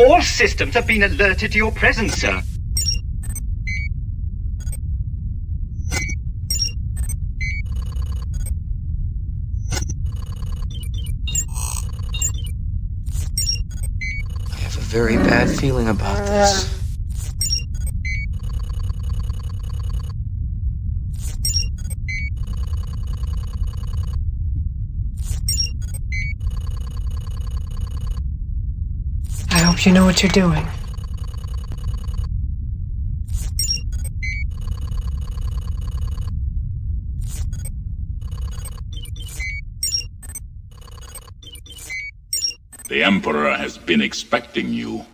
All systems have been alerted to your presence, sir. I have a very bad feeling about this. I hope you know what you're doing. The Emperor has been expecting you.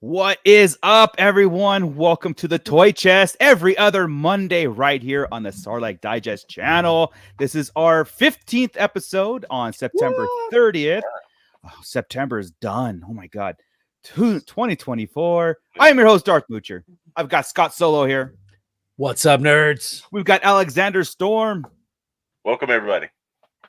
What is up, everyone? Welcome to the Toy Chest every other Monday right here on the Starlight Digest channel. This is our 15th episode on September 30th. Oh, September is done. Oh my God. 2024. I am your host, Darth Moocher. I've got Scott Solo here. What's up, nerds? We've got Alexander Storm. Welcome, everybody.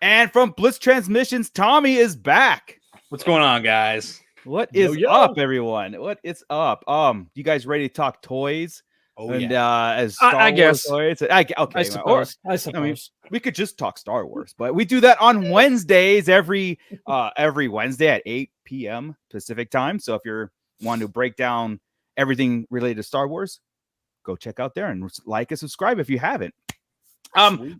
And from Blitz Transmissions, Tommy is back. What's going on, guys? What is Yo. up, everyone? What is up? You guys ready to talk toys? Oh, And yeah. as Star I Wars guess. toys? Okay. I suppose. I mean, we could just talk Star Wars, but we do that on Wednesdays every Wednesday at 8 p.m. Pacific time. So if you're wanting to break down everything related to Star Wars, go check out there and like and subscribe if you haven't.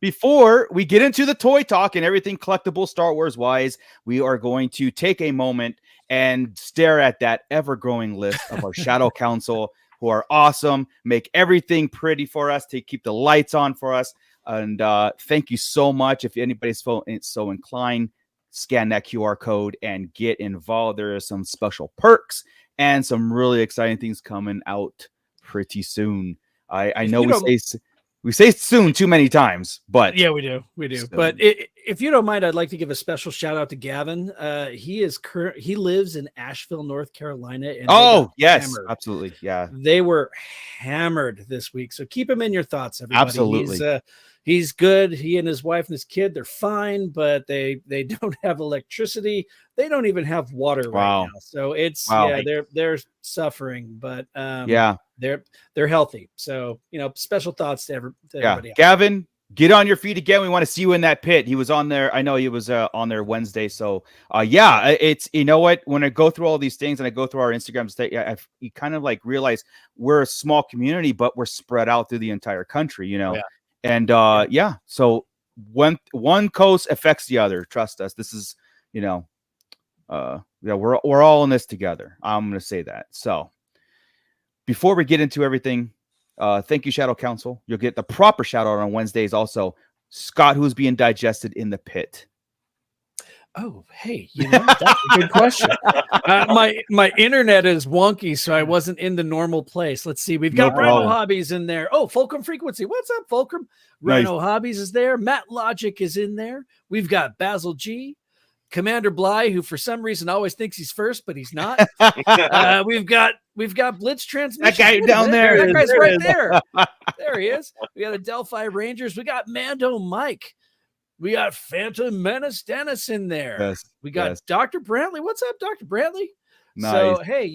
Before we get into the toy talk and everything collectible Star Wars wise, we are going to take a moment and stare at that ever-growing list of our Shadow Council, who are awesome, make everything pretty for us, to keep the lights on for us. And thank you so much. If anybody's so inclined, scan that QR code and get involved. There are some special perks and some really exciting things coming out pretty soon. I know we say soon too many times, but yeah, we do. Soon. But if you don't mind, I'd like to give a special shout out to Gavin. He lives in Asheville, North Carolina. And yes, hammered. Absolutely. Yeah. They were hammered this week. So keep him in your thoughts, everybody. Absolutely. He's good. He and his wife and his kid, they're fine, but they don't have electricity. They don't even have water right now. So it's they're suffering, but they're healthy. So special thoughts to everybody else. Gavin, get on your feet again. We want to see you in that pit. He was on there. I know he was on there Wednesday. So it's, you know what, when I go through all these things and I go through our Instagram, you kind of like realize we're a small community, but we're spread out through the entire country, And so one coast affects the other. Trust us. This is, we're all in this together. I'm going to say that. So before we get into everything, thank you, Shadow Council. You'll get the proper shout out on Wednesdays. Also, Scott, who's being digested in the pit. Oh, hey, that's a good question. My internet is wonky, so I wasn't in the normal place. Let's see. We've got Rhino Hobbies in there. Oh, Fulcrum Frequency. What's up, Fulcrum? Rhino Hobbies is there. Matt Logic is in there. We've got Basil G. Commander Bly, who for some reason always thinks he's first, but he's not. We've got Blitz Transmission. That guy down there. That guy's right there. There he is. We got a Delphi Rangers. We got Mando Mike. We got Phantom Menace Dennis in there. Yes, we got Dr. Brantley. What's up, Dr. Brantley? So hey,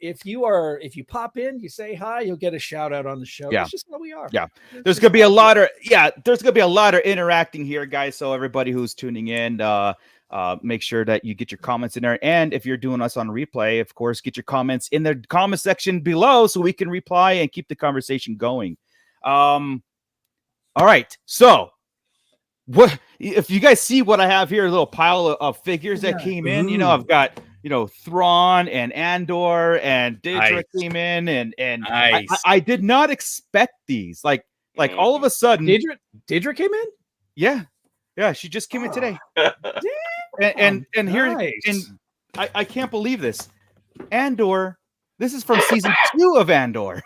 if you pop in, you say hi, you'll get a shout out on the show. Yeah. That's just how we are. Yeah. There's gonna be a lot of interacting here, guys. So everybody who's tuning in, make sure that you get your comments in there. And if you're doing us on replay, of course, get your comments in the comment section below so we can reply and keep the conversation going. All right. So what if you guys see what I have here, a little pile of figures that came in, I've got Thrawn and Andor and Daedra came in, and Nice. I did not expect these. Like all of a sudden, Daedra came in. Yeah, she just came in today. and here, and I can't believe this. Andor, this is from season 2 of Andor.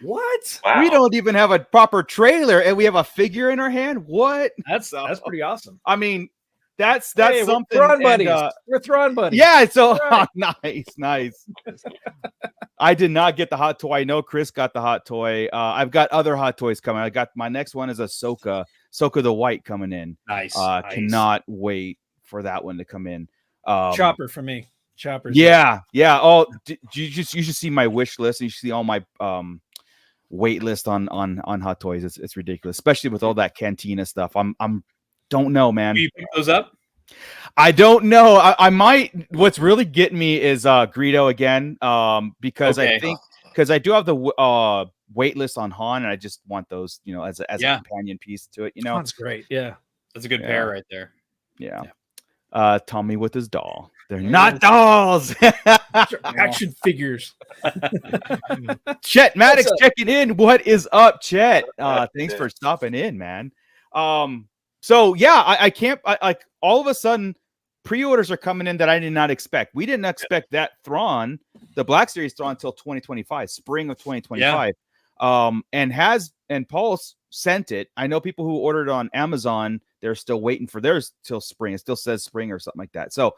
What? Wow. We don't even have a proper trailer, and we have a figure in our hand. What? That's pretty awesome. I mean, that's Hey, something. We're Thrawn buddies. And, We're Thrawn buddies. yeah. So Right. nice. I did not get the hot toy. I know Chris got the hot toy. I've got other hot toys coming. I got my next one is a Ahsoka the White coming in. Nice. Cannot wait for that one to come in. Chopper for me. Chopper's Yeah. Oh, you should see my wish list, and you should see all my wait list on hot toys. It's ridiculous, especially with all that Cantina stuff. I'm don't know, man. Do you pick those up? I don't know. I might. What's really getting me is Greedo again, because I think I do have the wait list on Han, and I just want those, as a companion piece to it. Han's great. Yeah, that's a good pair right there. Yeah. Tommy with his doll. They're not dolls. Action figures. Chet Maddox checking in. What is up, Chet? Thanks for stopping in, man. So yeah, I can't. All of a sudden, pre-orders are coming in that I did not expect. We didn't expect that Thrawn, the Black Series Thrawn, until 2025, spring of 2025. And Pulse sent it. I know people who ordered on Amazon, they're still waiting for theirs till spring. It still says spring or something like that. So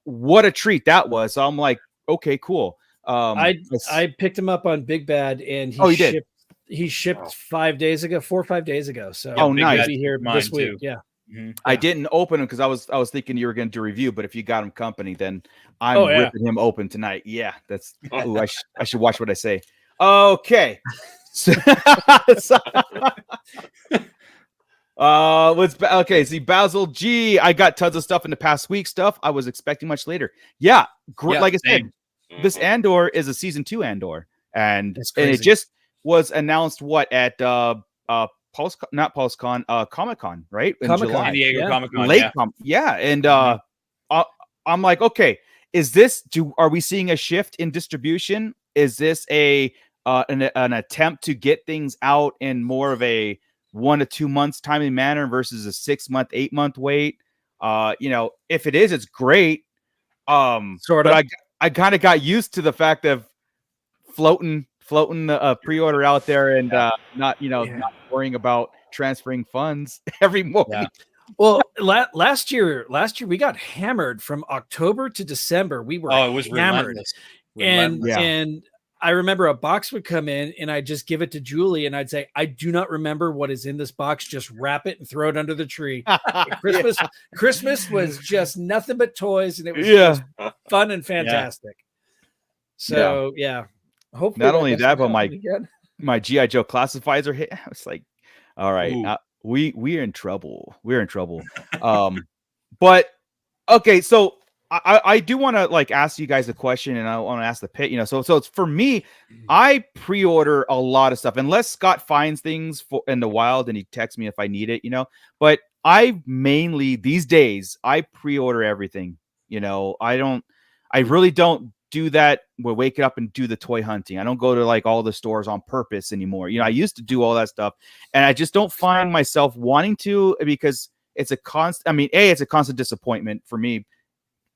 what a treat that was. So I'm like, okay, cool. I picked him up on Big Bad, and he shipped 5 days ago, 4 or 5 days ago. So nice. He'll be here this week. Too. Yeah. Mm-hmm. I didn't open him because I was thinking you were going to do a review, but if you got him company, then I'm ripping him open tonight. Yeah, that's. Ooh, I should watch what I say. Okay. See, Basil G. I got tons of stuff in the past week. Stuff I was expecting much later. Yeah, like I said, this Andor is a season 2 Andor, and it just was announced at Comic-Con, right? In July. San Diego Comic-Con. Late and I'm like, okay, are we seeing a shift in distribution? Is this an attempt to get things out in more of a 1 to 2 months timely manner versus a 6 month, 8 month wait? If it is, it's great. Sort of. But I kind of got used to the fact of floating the pre-order out there and not worrying about transferring funds every morning. Yeah. Well, last year we got hammered from October to December. We were it was hammered, relentless. And I remember a box would come in, and I'd just give it to Julie, and I'd say, "I do not remember what is in this box. Just wrap it and throw it under the tree." Christmas was just nothing but toys, and it was just fun and fantastic. So hopefully, not only that, but my G.I. Joe classifieds are hit. I was like, all right, we're in trouble. We're in trouble. But okay, so I do want to ask you guys a question, and I want to ask the pit. So it's for me. I pre-order a lot of stuff unless Scott finds things in the wild and he texts me if I need it. But I mainly these days I pre-order everything. I really don't do that. We're waking up and do the toy hunting. I don't go to all the stores on purpose anymore. I used to do all that stuff, and I just don't find myself wanting to because it's a constant. I mean, it's a constant disappointment for me.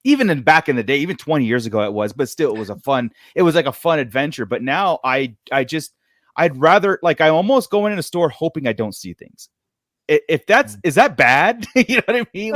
Even back in the day, even 20 years ago it was, but still it was a fun adventure. But now I'd rather I'm almost going in a store hoping I don't see things. If is that bad? You know what I mean?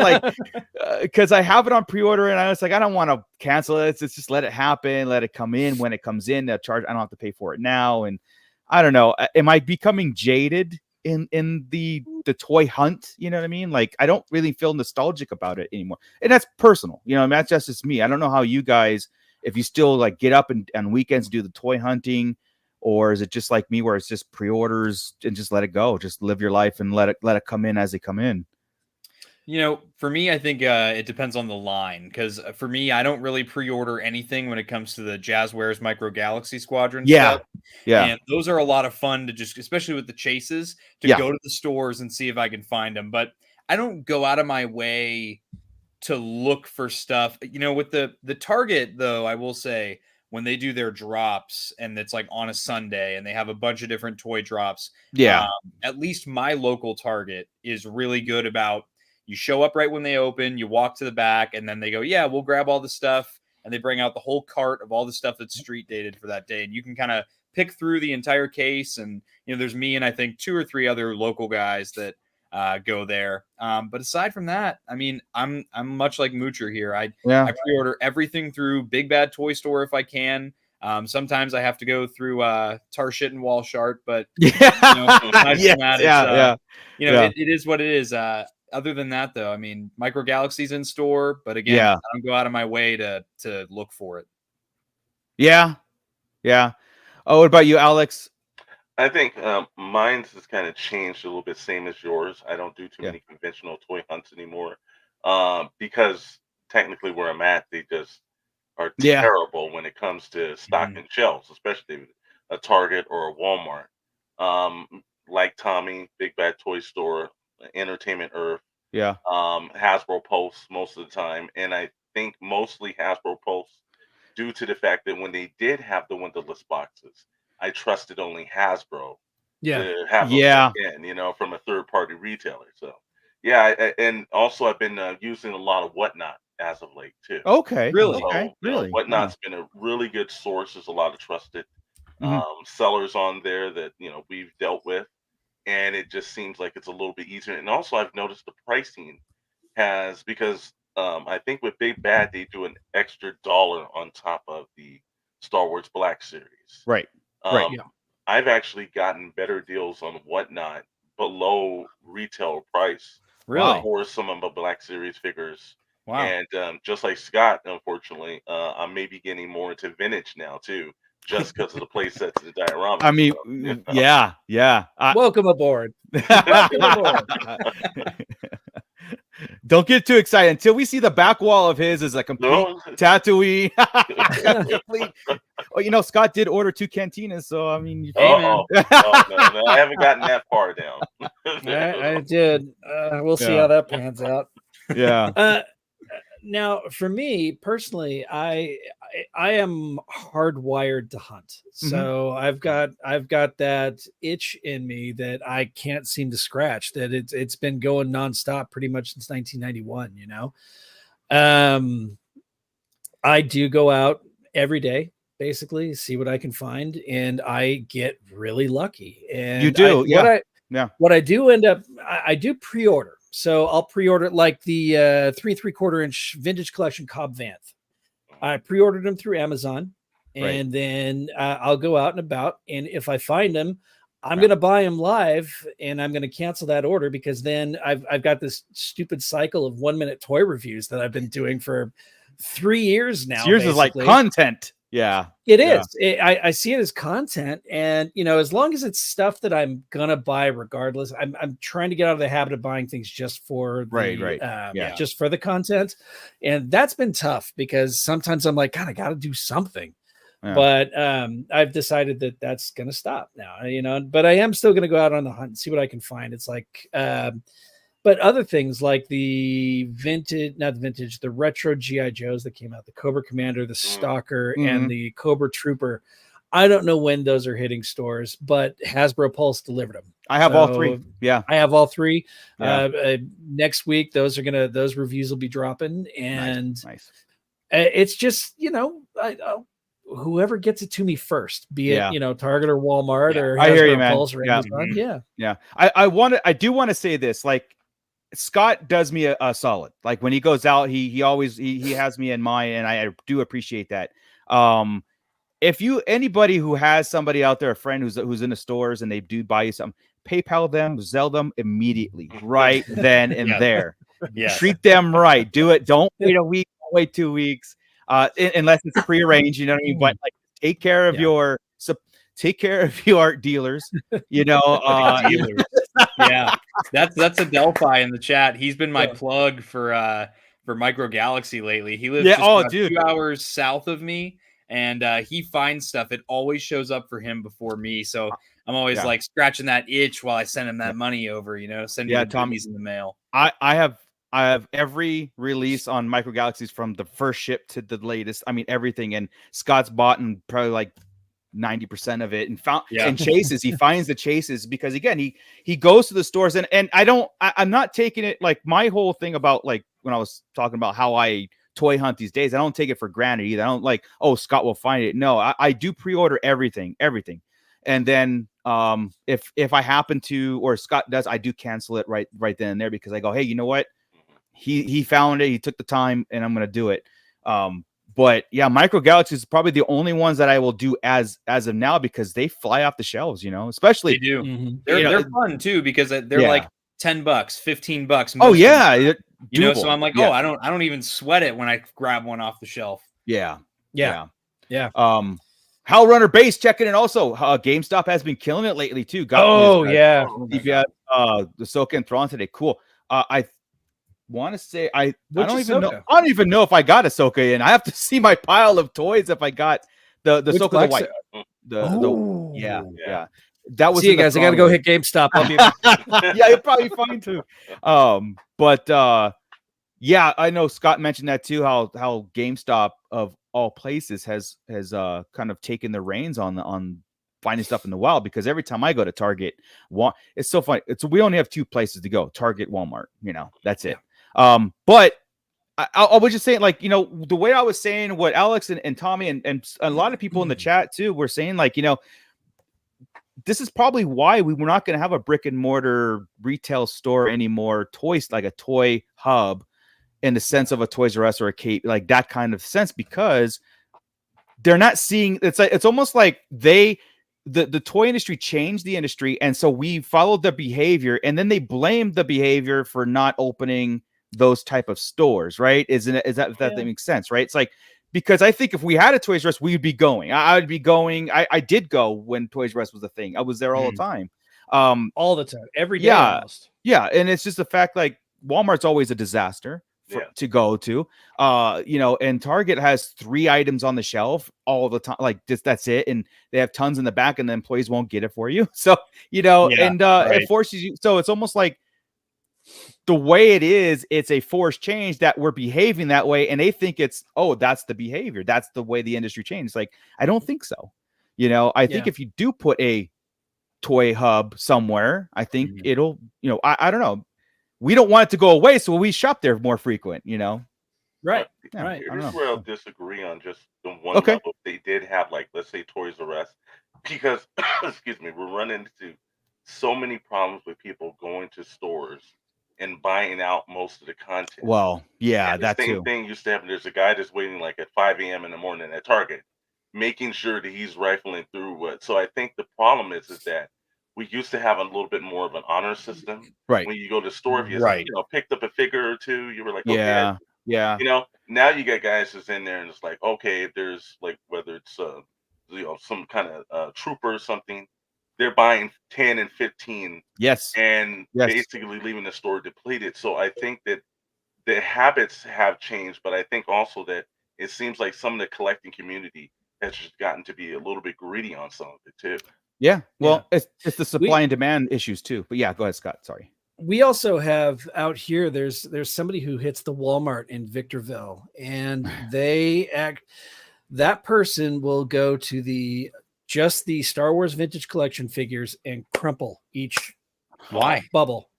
Because I have it on pre-order and I was I don't want to cancel it. It's just let it happen, let it come in. When it comes in, they'll charge. I don't have to pay for it now. And I don't know. Am I becoming jaded in the toy hunt? You know what I mean? I don't really feel nostalgic about it anymore. And that's personal. That's just me. I don't know how you guys if you still like get up and on weekends do the toy hunting, or is it just like me where it's just pre-orders and just let it go, just live your life and let it come in as they come in? You know, for me, I think it depends on the line, because for me, I don't really pre-order anything when it comes to the Jazzwares Micro Galaxy Squadron Yeah. stuff. Yeah. And those are a lot of fun to just, especially with the chases, to Yeah. go to the stores and see if I can find them. But I don't go out of my way to look for stuff. You know, with the Target, though, I will say, when they do their drops and it's like on a Sunday and they have a bunch of different toy drops, Yeah. at least my local Target is really good about, you show up right when they open, you walk to the back, and then they go, yeah, we'll grab all the stuff. And they bring out the whole cart of all the stuff that's street dated for that day. And you can kind of pick through the entire case. And, you know, there's me and I think 2 or 3 other local guys that go there. But aside from that, I mean, I'm much like Moocher here. I pre-order everything through Big Bad Toy Store if I can. Sometimes I have to go through Tarshit and Walshart, but you know, it is what it is. Other than that, though, I mean, Micro Galaxy's in store, but again, I don't go out of my way to look for it. Yeah. Oh, what about you, Alex? I think mine's has kind of changed a little bit, same as yours. I don't do too many conventional toy hunts anymore, because technically where I'm at, they just are terrible when it comes to stocking shelves, especially a Target or a Walmart. Like Tommy, Big Bad Toy Store, Entertainment Earth, Hasbro Pulse most of the time, and I think mostly Hasbro Pulse, due to the fact that when they did have the windowless boxes, I trusted only Hasbro to have those again, you know, from a third-party retailer. So, and also I've been using a lot of Whatnot as of late too. Okay, really, so, really. Whatnot's been a really good source. There's a lot of trusted sellers on there that we've dealt with, and it just seems like it's a little bit easier. And also, I've noticed the pricing because I think with Big Bad they do an extra $1 on top of the Star Wars Black Series. Right. I've actually gotten better deals on Whatnot below retail price for some of my Black Series figures. Wow. And just like Scott, unfortunately, I'm maybe getting more into vintage now too, just because of the play sets and the dioramas. I mean, Welcome aboard. Welcome aboard. Don't get too excited until we see the back wall of his as a complete Tatooine. Oh, you know, Scott did order 2 cantinas, so I mean, no, I haven't gotten that far down. I did. We'll see how that pans out. Yeah. Now, for me personally, I am hardwired to hunt. So I've got that itch in me that I can't seem to scratch. That it's been going nonstop pretty much since 1991. You know, I do go out every day, basically see what I can find, and I get really lucky. And you do, What I do end up, I do pre-order. So I'll pre-order like the 3 3/4 inch vintage collection Cobb Vanth. I pre-ordered them through Amazon, and then I'll go out and about. And if I find them, I'm going to buy them live, and I'm going to cancel that order, because then I've got this stupid cycle of 1-minute toy reviews that I've been doing for 3 years now. Yours is like content. Yeah, it is. I see it as content, and as long as it's stuff that I'm gonna buy regardless, I'm trying to get out of the habit of buying things just for just for the content, and that's been tough because sometimes I'm like, God, I got to do something. Yeah. But I've decided that that's gonna stop now. But I am still gonna go out on the hunt and see what I can find. It's like. But other things like the retro G.I. Joes that came out, the Cobra Commander, the Stalker, and the Cobra Trooper. I don't know when those are hitting stores, but Hasbro Pulse delivered them. I have all 3. Yeah, I have all 3. Yeah. Next week, those reviews will be dropping, and nice. It's just whoever gets it to me first, be it Target or Walmart or Hasbro Pulse or Amazon. Yeah. I do want to say this, like. Scott does me a solid. Like when he goes out, he always has me in mind, and I do appreciate that. If anybody who has somebody out there, a friend who's in the stores, and they do buy you something, PayPal them, Zelle them immediately, right then and there. Yeah, treat them right. Do it. Don't wait a week. Don't wait 2 weeks. unless it's prearranged, you know what I mean? But like, take care of take care of your dealers, you know. Dealers. Yeah, that's a Delphi in the chat. He's been my plug for Micro Galaxy lately. He lives just about 2 hours south of me, and he finds stuff. It always shows up for him before me, so I'm always like scratching that itch while I send him that money over. You know, send the Tommy's in the mail. I have every release on Micro Galaxies from the first ship to the latest. I mean, everything. And Scott's bought and probably like 90% of it and found and chases. He finds the chases because again, he goes to the stores and I'm not taking it like my whole thing about like when I was talking about how I toy hunt these days. I don't take it for granted either. I don't like, oh, Scott will find it. No, I do pre-order everything. And then if I happen to, or Scott does, I do cancel it right then and there because I go, hey, you know what? He found it. He took the time, and I'm going to do it. But yeah, Micro Galaxies is probably the only ones that I will do as of now because they fly off the shelves. You know, especially they do. Mm-hmm. They're fun too because they're like $10, $15. Oh yeah, you know. So I'm like, oh, I don't even sweat it when I grab one off the shelf. Yeah. Hell Runner Base checking in also. GameStop has been killing it lately too. Yeah. The Ahsoka and Thrawn today. Cool. I want to say I don't even know if I got Ahsoka in. I have to see my pile of toys if I got the Ahsoka the white. Yeah. That was see you guys. I gotta go hit GameStop. Yeah, you'll probably find too. But yeah, I know Scott mentioned that too. How GameStop of all places has kind of taken the reins on finding stuff in the wild because every time I go to Target, it's so funny. We only have 2 places to go: Target, Walmart. You know, that's it. But I was just saying, like, you know, the way I was saying what Alex and Tommy and a lot of people in the chat too were saying, like, you know, this is probably why we were not going to have a brick and mortar retail store anymore, toys like a toy hub in the sense of a Toys R Us or a Kate, like that kind of sense, because they're not seeing it's almost like the toy industry changed the industry. And so we followed the behavior and then they blamed the behavior for not opening those type of stores, right? If that makes sense, right? It's like, because I think if we had a Toys R Us, we'd be going. I would be going. I did go when Toys R Us was a thing. I was there all the time. All the time. Every day almost. Yeah. And it's just the fact, like, Walmart's always a disaster to go to. You know, and Target has 3 items on the shelf all the time. Like, that's it. And they have tons in the back and the employees won't get it for you. So, you know, it forces you. So it's almost like, the way it is, it's a forced change that we're behaving that way. And they think it's, oh, that's the behavior. That's the way the industry changed. Like, I don't think so. You know, I think if you do put a toy hub somewhere, I think it'll, you know, I don't know. We don't want it to go away. So we shop there more frequent, you know? Right. Here's where I'll disagree on just the one level. They did have, like, let's say Toys R Us, because, excuse me, we're running into so many problems with people going to stores and buying out most of the content. Well, yeah, that same thing used to happen. There's a guy that's waiting like at 5 a.m. in the morning at Target, making sure that he's rifling through what. So I think the problem is that we used to have a little bit more of an honor system. Right. When you go to the store, if you picked up a figure or 2, you were like, okay, yeah. You know, now you got guys that's in there and it's like, okay, if there's like whether it's you know, some kind of trooper or something, they're buying 10 and 15 and basically leaving the store depleted. So I think that the habits have changed, but I think also that it seems like some of the collecting community has just gotten to be a little bit greedy on some of it too. Yeah. Well, it's the supply and demand issues too. But yeah, go ahead, Scott. Sorry. We also have out here, there's somebody who hits the Walmart in Victorville, and that person will go to just the Star Wars Vintage Collection figures and crumple each bubble.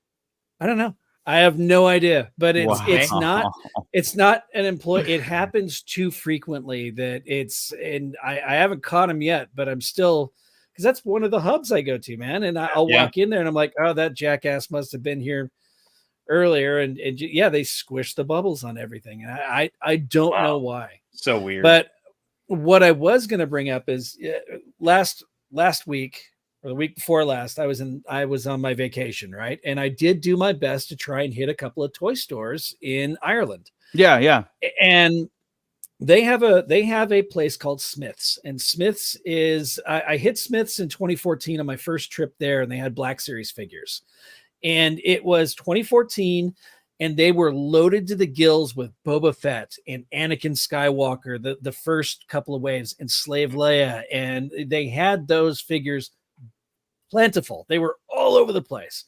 I don't know. I have no idea, but it's not an employee. It happens too frequently that and I haven't caught him yet, but I'm still, because that's one of the hubs I go to, man. And I'll walk in there and I'm like, oh, that jackass must have been here earlier. And they squish the bubbles on everything. And I don't know why. So weird. But what I was going to bring up is last week or the week before last, I was on my vacation, right? And I did do my best to try and hit a couple of toy stores in Ireland. Yeah. And They have a place called Smith's, and Smith's is I hit Smith's in 2014 on my first trip there, and they had Black Series figures, and it was 2014, and they were loaded to the gills with Boba Fett and Anakin Skywalker, the first couple of waves, and Slave Leia, and they had those figures plentiful. They were all over the place.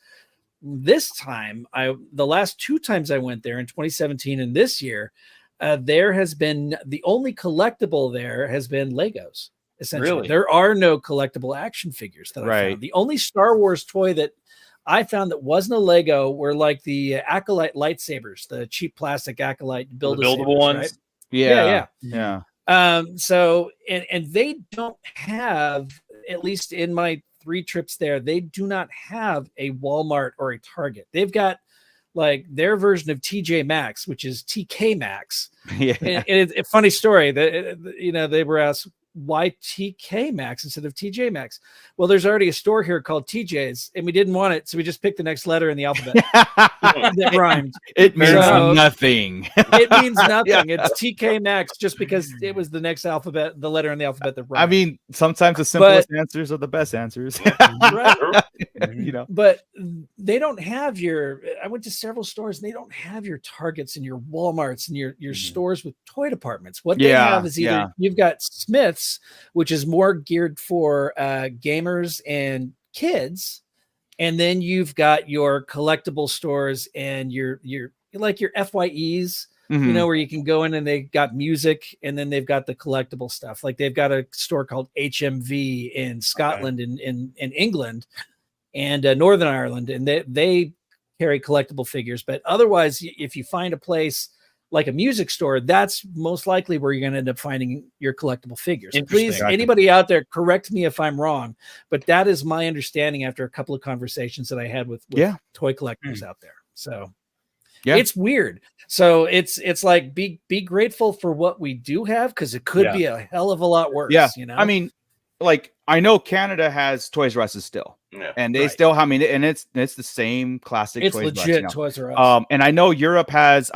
This time, the last 2 times I went there in 2017 and this year. There has been the only collectible there has been Legos. Essentially, Really? There are no collectible action figures that I found. The only Star Wars toy that I found that wasn't a Lego were like the Acolyte lightsabers, the cheap plastic Acolyte buildable ones. Right? Yeah. So and they don't have, at least in my 3 trips there, they do not have a Walmart or a Target. They've got like their version of TJ Maxx, which is TK Maxx. Yeah. And it's a funny story that, they were asked, why TK Maxx instead of TJ Maxx? Well, there's already a store here called TJ's, and we didn't want it, so we just picked the next letter in the alphabet that rhymed. It means nothing. It means nothing. It's TK Maxx just because it was the next alphabet, the letter in the alphabet that rhymed. I mean, sometimes the simplest answers are the best answers. Right? But they don't have I went to several stores, and they don't have your Targets and your Walmarts and your stores with toy departments. What they have is either you've got Smith's, which is more geared for gamers and kids, and then you've got your collectible stores and your like your FYEs, where you can go in and they got music, and then they've got the collectible stuff. Like they've got a store called HMV in Scotland and in England and Northern Ireland, and they carry collectible figures. But otherwise, if you find a place like a music store, that's most likely where you're going to end up finding your collectible figures. Please, anybody out there, correct me if I'm wrong, but that is my understanding after a couple of conversations that I had with toy collectors out there. So it's weird. So it's like be grateful for what we do have, because it could be a hell of a lot worse. Yeah, I mean, like I know Canada has Toys R Us still. Yeah. And they still, I mean, and it's the same classic. It's Toys legit R Us, Toys R Us. And I know Europe has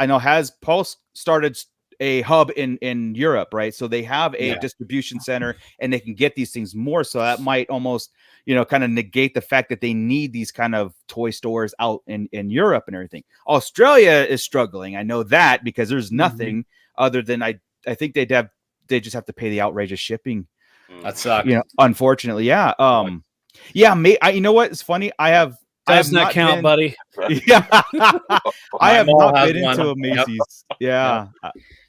Pulse started a hub in Europe, right? So they have a distribution center, and they can get these things more. So that might almost, kind of negate the fact that they need these kind of toy stores out in Europe and everything. Australia is struggling. I know that, because there's nothing other than I think they just have to pay the outrageous shipping. That sucks. Unfortunately, yeah. You know what? It's funny. I have not count, buddy. Yeah, I have not been into a Macy's. Yep.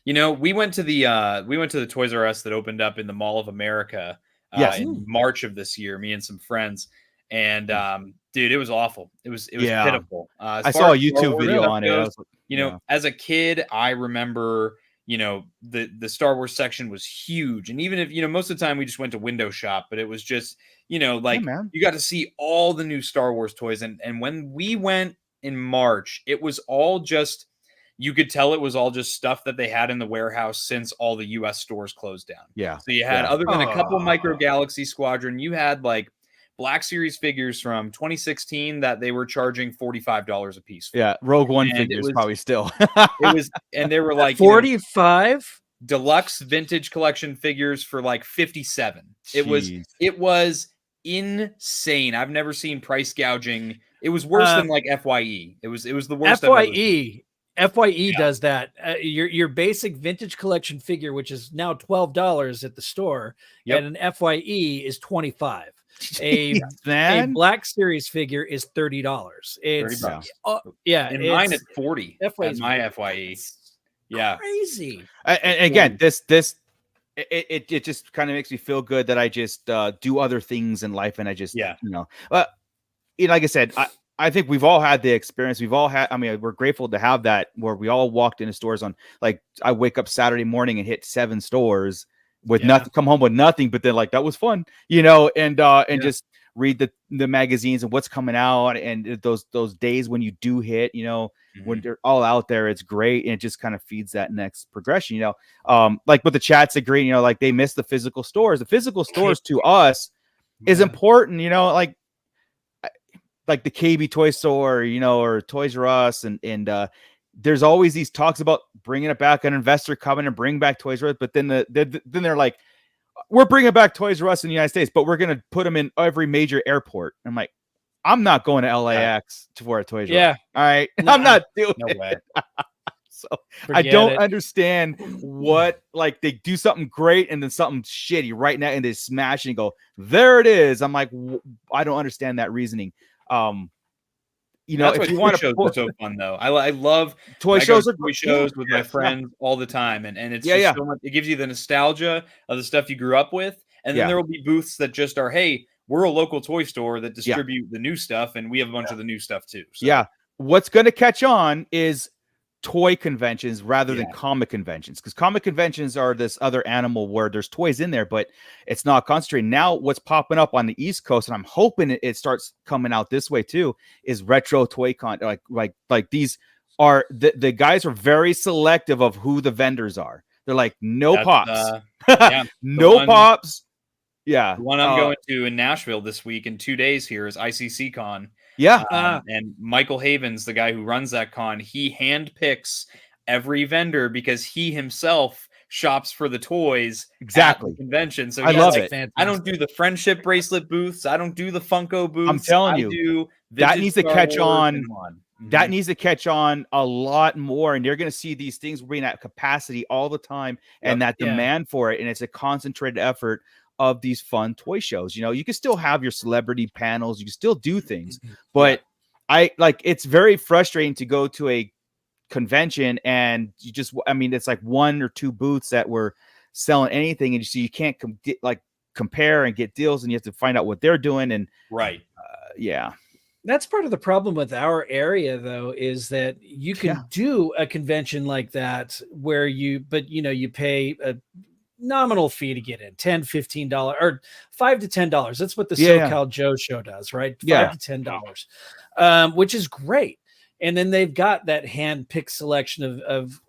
Yeah. We went to the Toys R Us that opened up in the Mall of America in March of this year. Me and some friends, and dude, it was awful. It was pitiful. I saw a YouTube video on it. As a kid, I remember. The Star Wars section was huge. And even if, most of the time we just went to window shop, but it was just, you got to see all the new Star Wars toys. And when we went in March, it was all just, you could tell it was all just stuff that they had in the warehouse since all the US stores closed down. Yeah. So you had, other than a couple Micro Galaxy Squadron, you had like Black Series figures from 2016 that they were charging $45 a piece for. Yeah, Rogue One figures probably still. And they were like 45 deluxe vintage collection figures for like 57. Jeez. It was insane. I've never seen price gouging. It was worse than like FYE. It was the worst. FYE does that. Your basic vintage collection figure, which is now $12 at the store, and an FYE is $25. A Black Series figure is $30. It's $30. And mine at 40. FYE my FYE. Yeah, crazy. And again, this it just kind of makes me feel good that I just do other things in life, and I just like I said, I think we've all had the experience. We've all had. I mean, we're grateful to have that, where we all walked into stores on, like, I wake up Saturday morning and hit 7 stores with nothing, come home with nothing, but then like that was fun, and just read the magazines and what's coming out, and those days when you do hit, when they're all out there, it's great, and it just kind of feeds that next progression. Like what the chat's agreeing, like they miss the physical stores. The physical stores to us is important, like the KB toy store, or Toys R Us, and there's always these talks about bringing it back, an investor coming and bring back Toys R Us, but then then they're like, we're bringing back Toys R Us in the United States, but we're going to put them in every major airport. I'm like, I'm not going to LAX for a Toys R Us. All right. Nah, I'm not doing No it. way. So I Forget don't it. understand what, like, they do something great and then something shitty right now and they smash and go, there it is. I'm like, I don't understand that reasoning. You know, That's if you why want toy to shows are so fun, though. I love toy I go shows to are toy shows with my Yes. friends all the time, and it's Yeah, just yeah. so much. It gives you the nostalgia of the stuff you grew up with, and then Yeah. there will be booths that just are, hey, we're a local toy store that distribute the new stuff, and we have a bunch of the new stuff too. So. Yeah. What's going to catch on is toy conventions rather than Yeah. comic conventions, because comic conventions are this other animal where there's toys in there, but it's not concentrated. Now, what's popping up on the East Coast, and I'm hoping it starts coming out this way too, is retro toy con. Like these are the guys are very selective of who the vendors are. They're like, no That's, pops, yeah, no one- pops. Yeah, The one I'm going to in Nashville this week in 2 days here is ICC Con. Yeah. And Michael Havens, the guy who runs that con, he handpicks every vendor because he himself shops for the toys Exactly. at the convention. So I he's love like, it. I don't do the friendship bracelet booths. I don't do the Funko booths. I'm telling I you, do that vintage needs to Star catch Wars on. and one. That needs to catch on a lot more, and you're going to see these things being at capacity all the time, and that demand for it. And it's a concentrated effort of these fun toy shows. You know, you can still have your celebrity panels, you can still do things, but it's very frustrating to go to a convention and you just, I mean, it's like one or two booths that were selling anything, and you can't compare and get deals, and you have to find out what they're doing. And yeah. That's part of the problem with our area, though, is that you can do a convention like that where you pay a nominal fee to get in, $10, $15 or $5 to $10. That's what the SoCal Joe show does, right? $5 to $10, which is great. And then they've got that hand-picked selection of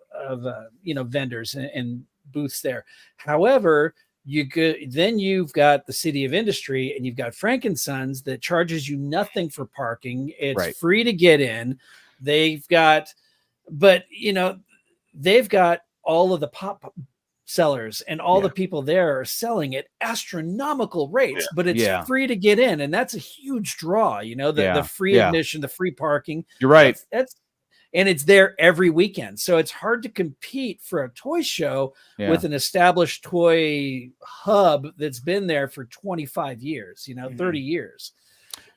vendors and booths there. However, then you've got the City of Industry and you've got Frankensons that charges you nothing for parking. It's free to get in. They've got all of the pop sellers and all the people there are selling at astronomical rates, but it's free to get in. And that's a huge draw, the free admission, the free parking. You're right. And it's there every weekend. So it's hard to compete for a toy show with an established toy hub that's been there for 25 years, 30 years.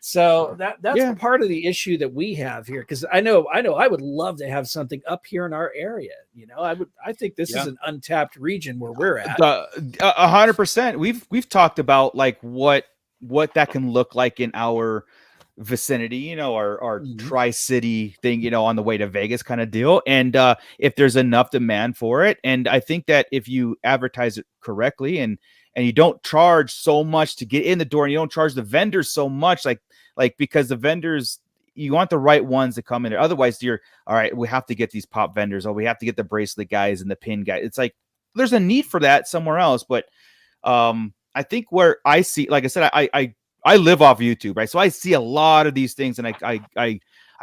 So that's part of the issue that we have here. Cause I know I would love to have something up here in our area. I think this is an untapped region where we're at. 100%. We've talked about like what that can look like in our vicinity, our tri-city thing, on the way to Vegas kind of deal. And if there's enough demand for it, and I think that if you advertise it correctly and you don't charge so much to get in the door, and you don't charge the vendors so much, like because the vendors, you want the right ones to come in there. Otherwise, you're all right. We have to get these pop vendors, or we have to get the bracelet guys and the pin guys. It's like there's a need for that somewhere else. But I think where I see, like I said, I live off YouTube, right? So I see a lot of these things, and I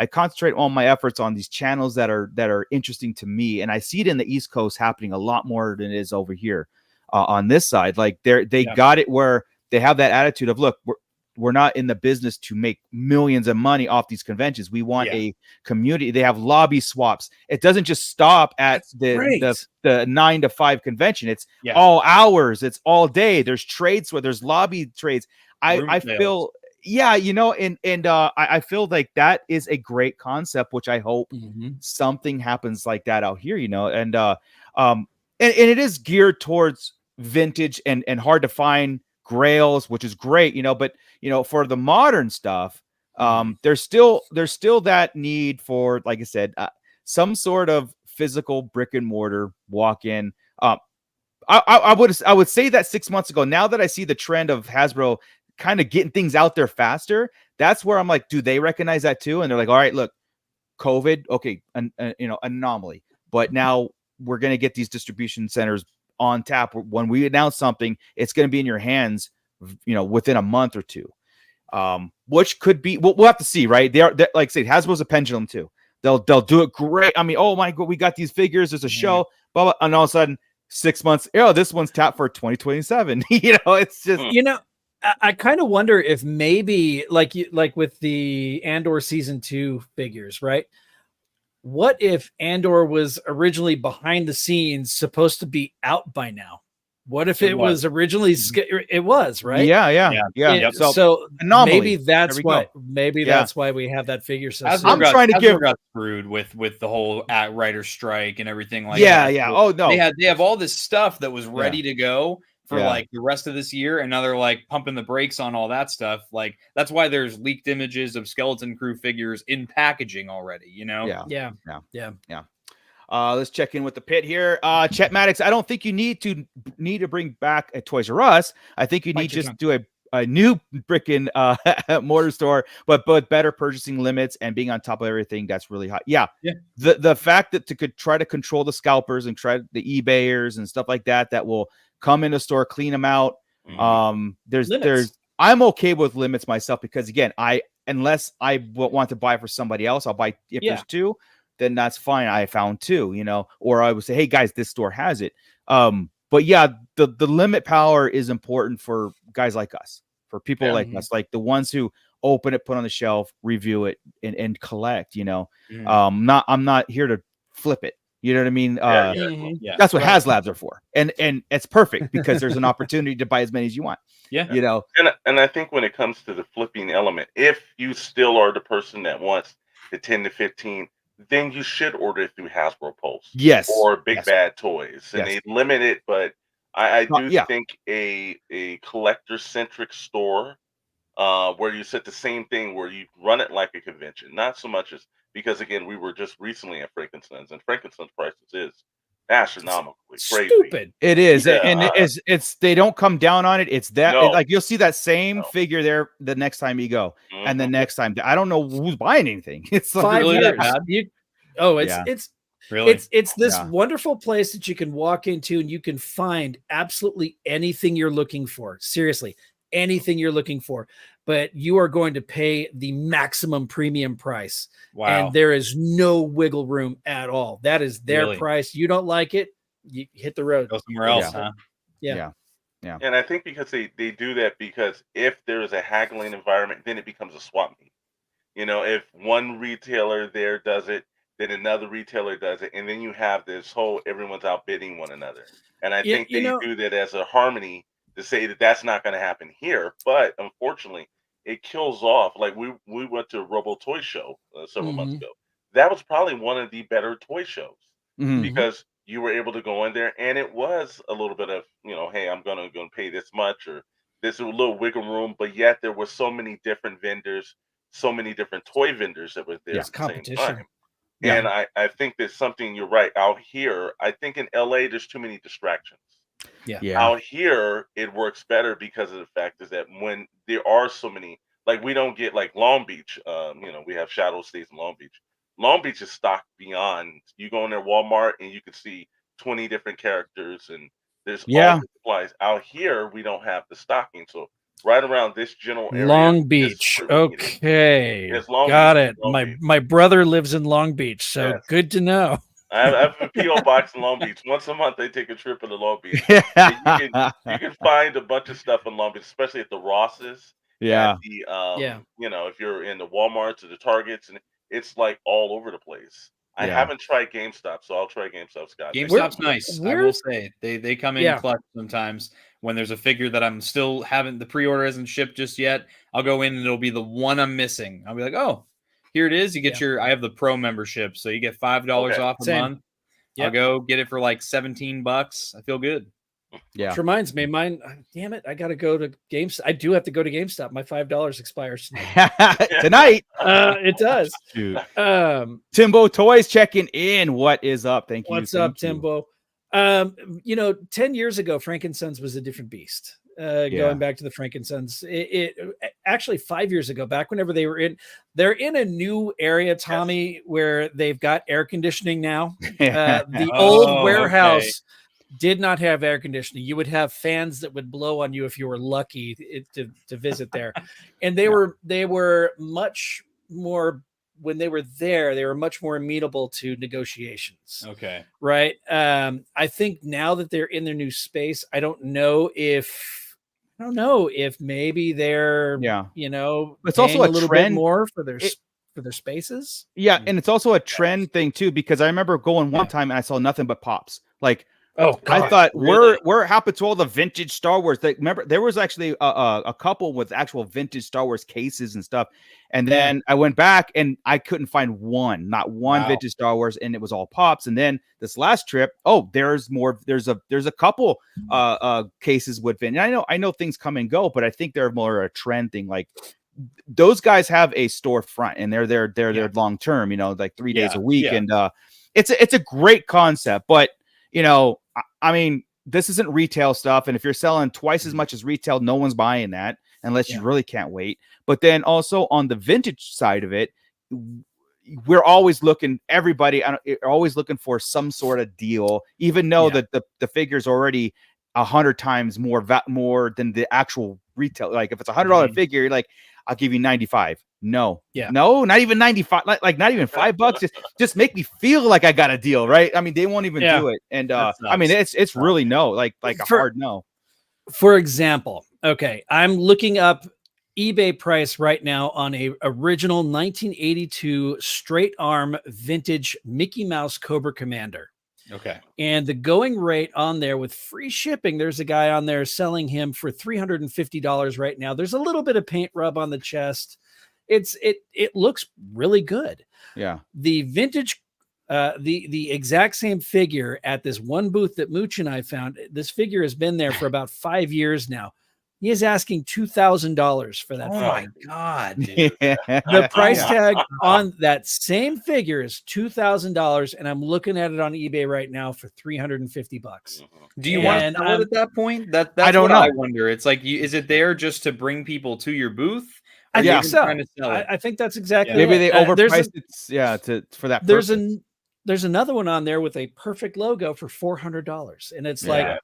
concentrate all my efforts on these channels that are interesting to me, and I see it in the East Coast happening a lot more than it is over here on this side. Like they got it where they have that attitude of, look, we're not in the business to make millions of money off these conventions. We want a community. They have lobby swaps. It doesn't just stop at the 9 to 5 convention. It's all hours. It's all day. There's trades where there's lobby trades. I feel, I feel like that is a great concept, which I hope something happens like that out here, and it is geared towards vintage and hard to find grails, which is great, but for the modern stuff, there's still that need for, like I said, some sort of physical brick and mortar walk in. I would say that 6 months ago. Now that I see the trend of Hasbro kind of getting things out there faster, that's where I'm like, do they recognize that too? And they're like, all right, look, COVID, okay, anomaly, but now we're going to get these distribution centers on tap. When we announce something, it's going to be in your hands, within a month or two, which could be, we'll have to see, right? They're like I say, Hasbro's a pendulum too. They'll do it great. I mean, oh my god, we got these figures. There's a show, blah, blah, and all of a sudden, 6 months. Oh, this one's tapped for 2027. It's just I kind of wonder if maybe like with the Andor season 2 figures, right? What if Andor was originally behind the scenes supposed to be out by now? What if it was originally it was, right? Yeah. So anomaly. maybe that's why that's why we have that figure so I'm trying to give got screwed with the whole writer strike and everything like that. So oh no, they have all this stuff that was ready to go for like the rest of this year, and now they're like pumping the brakes on all that stuff. Like that's why there's leaked images of Skeleton Crew figures in packaging already. Yeah. Let's check in with the pit here. Chet Maddox, I don't think you need to bring back a Toys R Us. I think you need just do a new brick and mortar store, but better purchasing limits and being on top of everything. That's really hot. Yeah. The fact that could try to control the scalpers and try the eBayers and stuff like that will come in the store, clean them out. There's I'm okay with limits myself because again, unless I want to buy for somebody else, I'll buy if there's 2. Then that's fine. I found 2, or I would say, hey guys, this store has it. But yeah, the limit power is important for guys like us, for people like us, like the ones who open it, put on the shelf, review it, and collect. I'm not here to flip it. You know what I mean? That's what HasLabs are for, and it's perfect because there's an opportunity to buy as many as you want. And I think when it comes to the flipping element, if you still are the person that wants the 10 to 15. Then you should order it through Hasbro Pulse. Yes. Or Big Bad Toys. And they limit it, but I do think a collector-centric store where you said the same thing, where you run it like a convention. Not so much as, because again, we were just recently at Frankenstein's, and Frankenstein's prices is astronomically crazy. Stupid. It is. And it's they don't come down on it. It's that like you'll see that same figure there the next time you go. And the next time I don't know who's buying anything. It's like 5 really years. that bad? It's really it's this wonderful place that you can walk into and you can find absolutely anything you're looking for. Seriously, anything you're looking for, but you are going to pay the maximum premium price. Wow. And there is no wiggle room at all. That is their price. You don't like it, you hit the road. Go somewhere else, huh? Yeah. And I think because they do that, because if there is a haggling environment, then it becomes a swap meet. If one retailer there does it, then another retailer does it, and then you have this whole everyone's outbidding one another. And I think they do that as a harmony to say that that's not going to happen here. But unfortunately, it kills off. Like we went to a Robo Toy Show several months ago. That was probably one of the better toy shows because you were able to go in there, and it was a little bit of hey, I'm gonna pay this much, or there's a little wiggle room, but yet there were so many different vendors, so many different toy vendors that were there at the same time. And I think there's something, you're right, out here. I think in LA there's too many distractions. Out here it works better because of the fact is that when there are so many, like we don't get like Long Beach, we have Shadow Stays in Long Beach. Long Beach is stocked beyond. You go in there Walmart and you can see 20 different characters and there's all the supplies. Out here we don't have the stocking. So right around this general area. Long Beach. Okay. Got it. My brother lives in Long Beach, so good to know. I have a P.O. box in Long Beach. Once a month, they take a trip into Long Beach. You can find a bunch of stuff in Long Beach, especially at the Rosses. At the, if you're in the Walmarts or the Targets, and it's like all over the place. I haven't tried GameStop, so I'll try GameStop, Scott. GameStop's nice. I will say they come in clutch sometimes. When there's a figure that I'm still haven't, the pre-order hasn't shipped just yet, I'll go in and it'll be the one I'm missing. I'll be like, oh, here it is. You get I have the pro membership, so you get $5 off a month. I'll go get it for like $17. I feel good. Which reminds me, mine. Damn it! I got to go to GameStop. I do have to go to GameStop. My $5 expires tonight. It does. Timbo Toys checking in. What is up? Thank you. What's up, Timbo? 10 years ago, Frankenstein's was a different beast. Going back to the Frankenstein's, it actually 5 years ago, back whenever they're in a new area, Tommy, where they've got air conditioning now. The old warehouse did not have air conditioning. You would have fans that would blow on you if you were lucky to visit there. And they were much more when they were there, they were much more amenable to negotiations. Okay. Right. I think now that they're in their new space, I don't know if maybe they're, it's also a little trend bit more for their spaces. Yeah, and it's also a trend thing too, because I remember going one time and I saw nothing but pops. Like, oh, God, I thought, really? where happened to all the vintage Star Wars? Like, remember, there was actually a couple with actual vintage Star Wars cases and stuff, and then I went back and I couldn't find not one vintage Star Wars, and it was all pops. And then this last trip, there's more. There's a couple cases with vintage. I know things come and go, but I think they're more a trend thing. Like, those guys have a storefront and they're there long term, like 3 days a week. And it's a great concept, but I mean, this isn't retail stuff. And if you're selling twice as much as retail, no one's buying that unless you really can't wait. But then also on the vintage side of it, we're always looking, always looking for some sort of deal, even though that the figure's already 100 times more than the actual retail. Like if it's $100 figure, you're like, I'll give you 95. No, not even 95. Like not even $5. Just make me feel like I got a deal, right? I mean, they won't even do it. And I mean, it's really no, like a hard no. For example, okay, I'm looking up eBay price right now on a original 1982 straight arm vintage Mickey Mouse Cobra Commander. Okay. And the going rate on there with free shipping, there's a guy on there selling him for $350 right now. There's a little bit of paint rub on the chest. It looks really good. Yeah. The vintage, the exact same figure at this one booth that Mooch and I found. This figure has been there for about 5 years now. He is asking $2,000 for that. Oh my God. Dude. The price tag on that same figure is $2,000, and I'm looking at it on eBay right now for $350. Do you want to sell it at that point? That's I don't know. I wonder. It's like, is it there just to bring people to your booth? I think so. I think that's exactly. Maybe they it. overpriced it. For that. There's another one on there with a perfect logo for $400, and it's like,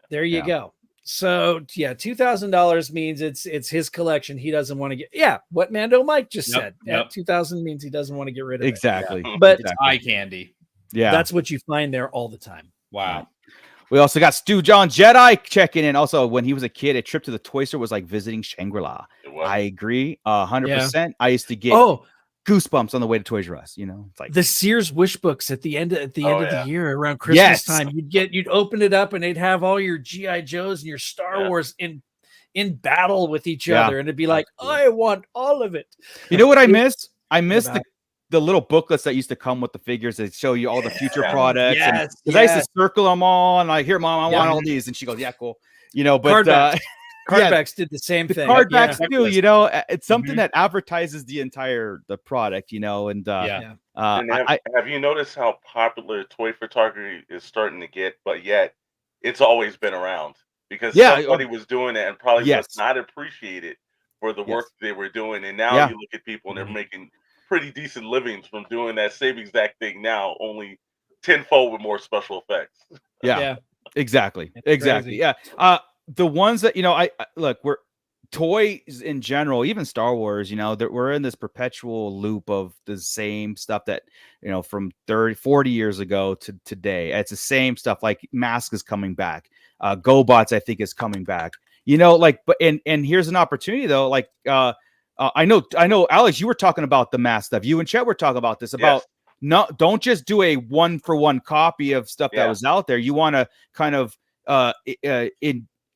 there you go. So $2,000 means it's his collection. He doesn't want to get what Mando Mike just said. Yep. 2,000 means he doesn't want to get rid of exactly. it. But it's eye candy. Yeah, that's what you find there all the time. Wow. We also got Stu John Jedi checking in. Also, when he was a kid, a trip to the toy store was like visiting Shangri-La. I agree, 100%. I used to get goosebumps on the way to Toys R Us. It's like the Sears wish books at the end of the year around Christmas time. You'd open it up and they'd have all your GI Joes and your Star Wars in battle with each other, and it'd be like, I want all of it. You know what I miss? I miss the little booklets that used to come with the figures that show you all the future products. Because I used to circle them all, and I hear, Mom, I want all these, and she goes, yeah, cool. But Cardbacks did the same thing. Cardbacks too, it's something that advertises the product, and have you noticed how popular toy photography is starting to get, but yet it's always been around because somebody was doing it and probably was not appreciated for the work they were doing. And now you look at people and they're making pretty decent livings from doing that same exact thing now, only tenfold with more special effects. Exactly. Yeah. The ones that I look, we're toys in general, even Star Wars, that we're in this perpetual loop of the same stuff that from 30-40 years ago to today. It's the same stuff. Like Mask is coming back, GoBots I think is coming back, but here's an opportunity though. Like I know Alex, you were talking about the Mask stuff. You and Chet were talking about this about don't just do a 1-for-1 copy of stuff that was out there. You want to kind of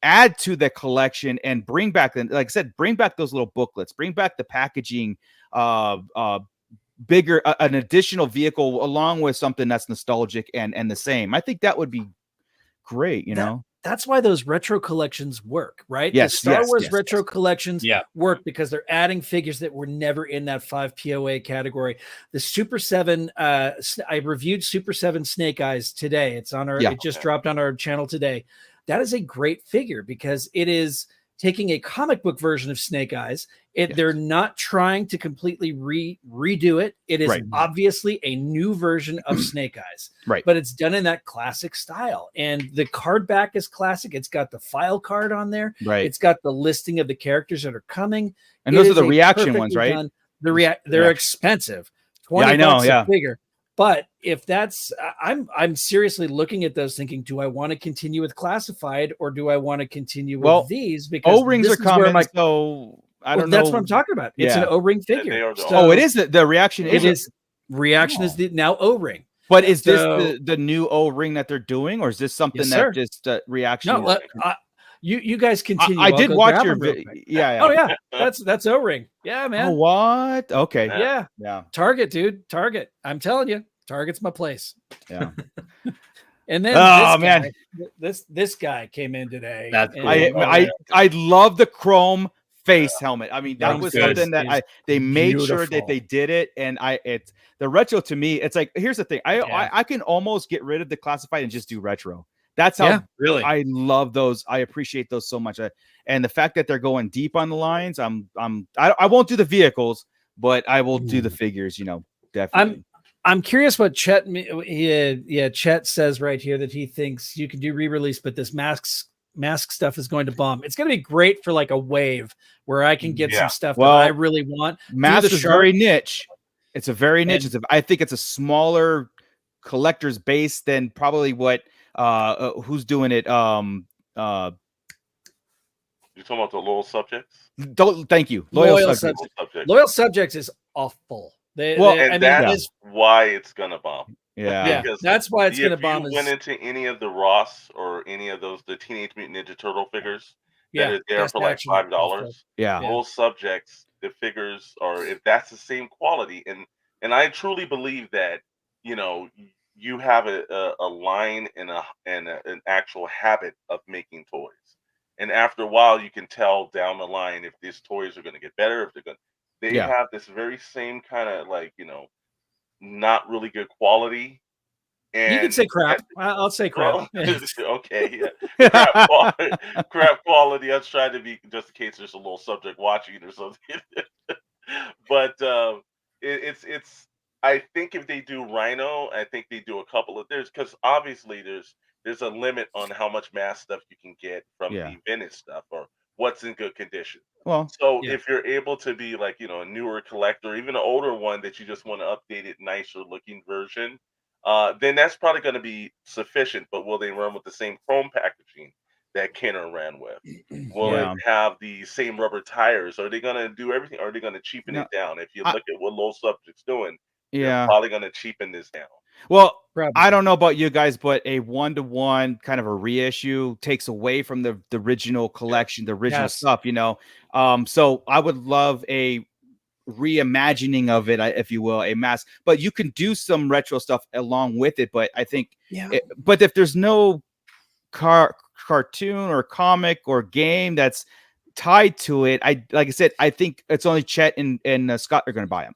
add to the collection and bring back, like I said, bring back those little booklets, bring back the packaging, bigger, an additional vehicle along with something that's nostalgic and the same. I think that would be great, That's why those retro collections work, right? Yes, the Star Wars retro collections work because they're adding figures that were never in that 5 POA category. The Super 7, I reviewed Super 7 Snake Eyes today. It's on our, it just dropped on our channel today. That is a great figure because it is taking a comic book version of Snake Eyes. They're not trying to completely redo it. It is obviously a new version of Snake Eyes, but it's done in that classic style. And the card back is classic. It's got the file card on there. It's got the listing of the characters that are coming. And those are the reaction ones, right? they're expensive. 20 I know, bucks yeah. a figure. But if that's, I'm seriously looking at those, thinking, do I want to continue with classified or do I want to continue with these? Because O-rings are coming, so I don't know. That's what I'm talking about. It's an O-ring figure. So it is the reaction. Reaction is now O-ring. But is this the new O-ring that they're doing, or is this something that just reaction? No, you guys continue. I did watch your video. Yeah. Oh yeah, that's O-ring. Yeah, man. Oh, what? Okay. Yeah. Target, dude. Target. I'm telling you, Target's my place. Yeah. And then this guy came in today. That's cool. I love the chrome face helmet. I mean, that was something that they made sure that they did it, and it's the retro to me. It's like, here's the thing. I can almost get rid of the classified and just do retro. That's how really I love those. I appreciate those so much. And the fact that they're going deep on the lines, I won't do the vehicles, but I will do the figures. Definitely. I'm curious what Chet. Chet says right here that he thinks you can do re-release, but this mask stuff is going to bomb. It's going to be great for like a wave where I can get some stuff that I really want. Mask is very niche. It's a very niche. I think it's a smaller collector's base than probably what who's doing it. You're talking about the loyal subjects? Thank you. Loyal subjects. Loyal subjects is awful. That's why it's gonna bomb. Yeah, that's why it's gonna bomb. If you went into any of the Ross or any of the Teenage Mutant Ninja Turtle figures that are there for like $5, loyal subjects, the figures are, if that's the same quality, and I truly believe that you have a line and an actual habit of making toys. And after a while, you can tell down the line if these toys are going to get better, if they're going to. They have this very same kind of not really good quality. And you can say crap. I'll say crap. Okay, crap quality. I was trying to be, just in case there's a little subject watching or something. But it's. I think if they do Rhino, I think they do a couple of because obviously there's a limit on how much mass stuff you can get from the vintage stuff or what's in good condition. Well, so if you're able to be like a newer collector, even an older one that you just want an updated, nicer looking version, then that's probably going to be sufficient. But will they run with the same chrome packaging that Kenner ran with? Will it have the same rubber tires? Are they going to do everything? Or are they going to cheapen it down? If you look at what Low Subject's doing, they're probably going to cheapen this down. Well, I don't know about you guys, but a 1-to-1 kind of a reissue takes away from the original collection, the original stuff, So I would love a reimagining of it, if you will, a mask. But you can do some retro stuff along with it. But I think, but if there's no cartoon or comic or game that's tied to it, like I said, I think it's only Chet and Scott are going to buy them.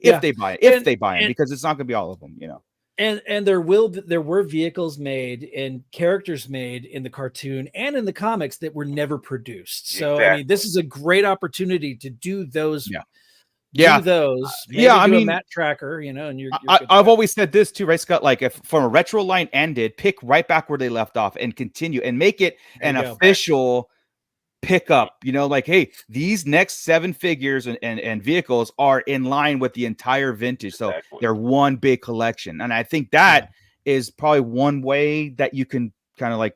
If they buy it, because it's not going to be all of them. And there were vehicles made and characters made in the cartoon and in the comics that were never produced. So I mean, this is a great opportunity to do those. Do those. I mean, a Matt Tracker, and I've always said this too, right, Scott? Like, if from a retro line ended, pick right back where they left off and continue and make it an official pick up, like, hey, these next 7 figures and vehicles are in line with the entire vintage, so they're one big collection. And I think that is probably one way that you can kind of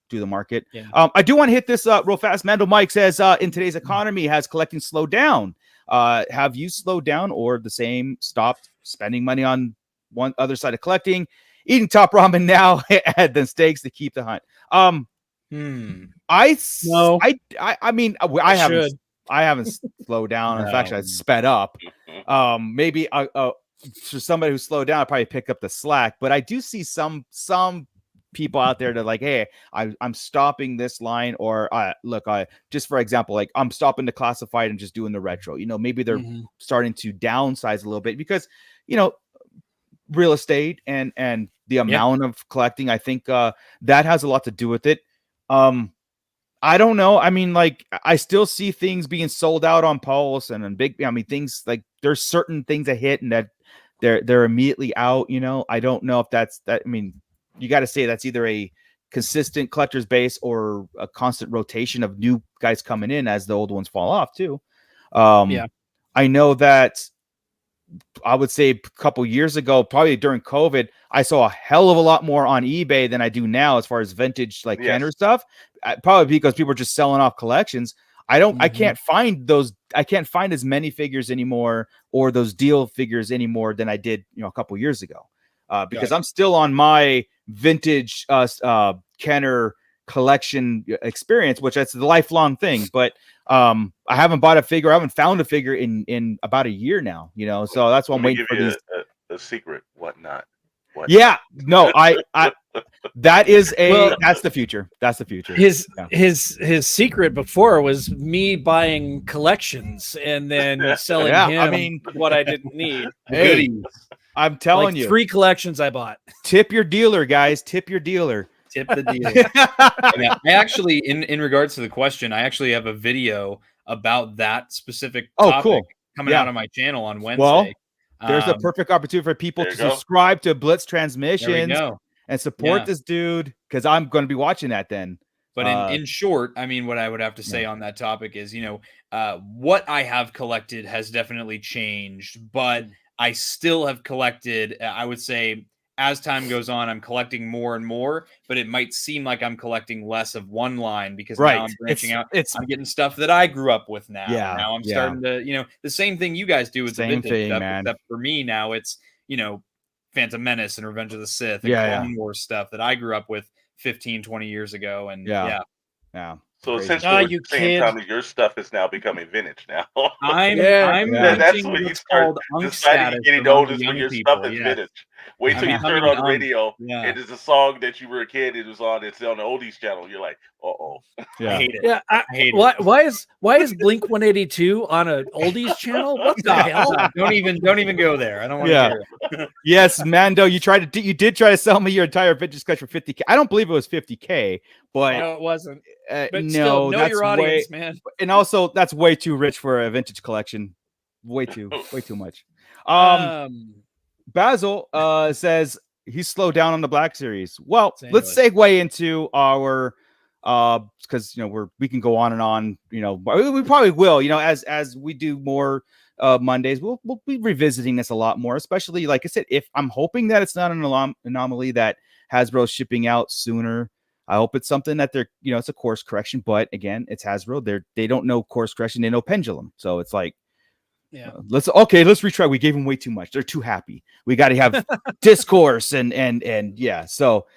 do the market. I do want to hit this real fast. Mando Mike says, in today's economy, has collecting slowed down? Have you slowed down or the same, stopped spending money on one other side of collecting, eating top ramen now than steaks to keep the hunt? I mean, I haven't slowed down. In fact, I sped up. Maybe for somebody who slowed down, I probably pick up the slack. But I do see some people out there that like, hey, I'm stopping this line, or just for example, like I'm stopping the classified and just doing the retro. Maybe they're starting to downsize a little bit because real estate and the amount of collecting. I think that has a lot to do with it. I don't know. I mean, like, I still see things being sold out on Pulse and big. I mean, things like there's certain things that hit and that they're immediately out. I don't know if that's that. I mean, you got to say that's either a consistent collector's base or a constant rotation of new guys coming in as the old ones fall off too. I I know that I would say a couple years ago, probably during COVID, I saw a hell of a lot more on eBay than I do now as far as vintage like Kenner stuff. Probably because people are just selling off collections. I can't find those. I can't find as many figures anymore or those deal figures anymore than I did, a couple years ago. Because I'm still on my vintage Kenner collection experience, which that's the lifelong thing. But I haven't bought a figure. I haven't found a figure in about a year now. So that's why I'm waiting for these. A secret, whatnot. Yeah, no, I that is that's the future. That's the future. His secret before was me buying collections and then selling him what I didn't need. Hey, I'm telling you, 3 collections I bought. Tip your dealer, guys. Tip your dealer. Tip the dealer. Yeah, I actually, in regards to the question, I actually have a video about that specific topic coming out on my channel on Wednesday. Well, there's a perfect opportunity for people to subscribe to Blitz Transmissions and support this dude, because I'm going to be watching that then. But in short, I mean, what I would have to say on that topic is, what I have collected has definitely changed, but I still have collected, I would say, as time goes on, I'm collecting more and more, but it might seem like I'm collecting less of one line because now I'm branching out. I'm getting stuff that I grew up with now. Yeah, now I'm starting to, the same thing you guys do with the vintage stuff, man. Except for me now, it's, Phantom Menace and Revenge of the Sith and Clone Wars stuff that I grew up with 15, 20 years ago. And So essentially, at the same time, your stuff is now becoming vintage now. That's when you start deciding getting old is when your stuff is vintage. Wait till you turn on the radio. It is a song that you were a kid. It's on the oldies channel. You're like, I hate it. Yeah, I hate it. Why is Blink 182 on an oldies channel? What the hell? Don't even go there. I don't want to hear it. Yes, Mando, you did try to sell me your entire vintage collection for $50K. I don't believe it was $50K, but no, it wasn't. But no, still, know that's your audience, man. And also, that's way too rich for a vintage collection. Way too much. Basil says he's slowed down on the Black Series. Well, let's segue into our because we can go on and on. We probably will. As we do more Mondays, we'll be revisiting this a lot more. Especially, like I said, if I'm hoping that it's not an anomaly that Hasbro's shipping out sooner. I hope it's something that they're, it's a course correction. But again, it's Hasbro. They don't know course correction. They know pendulum. So it's like, let's retry. We gave them way too much. They're too happy. We got to have discourse and yeah. So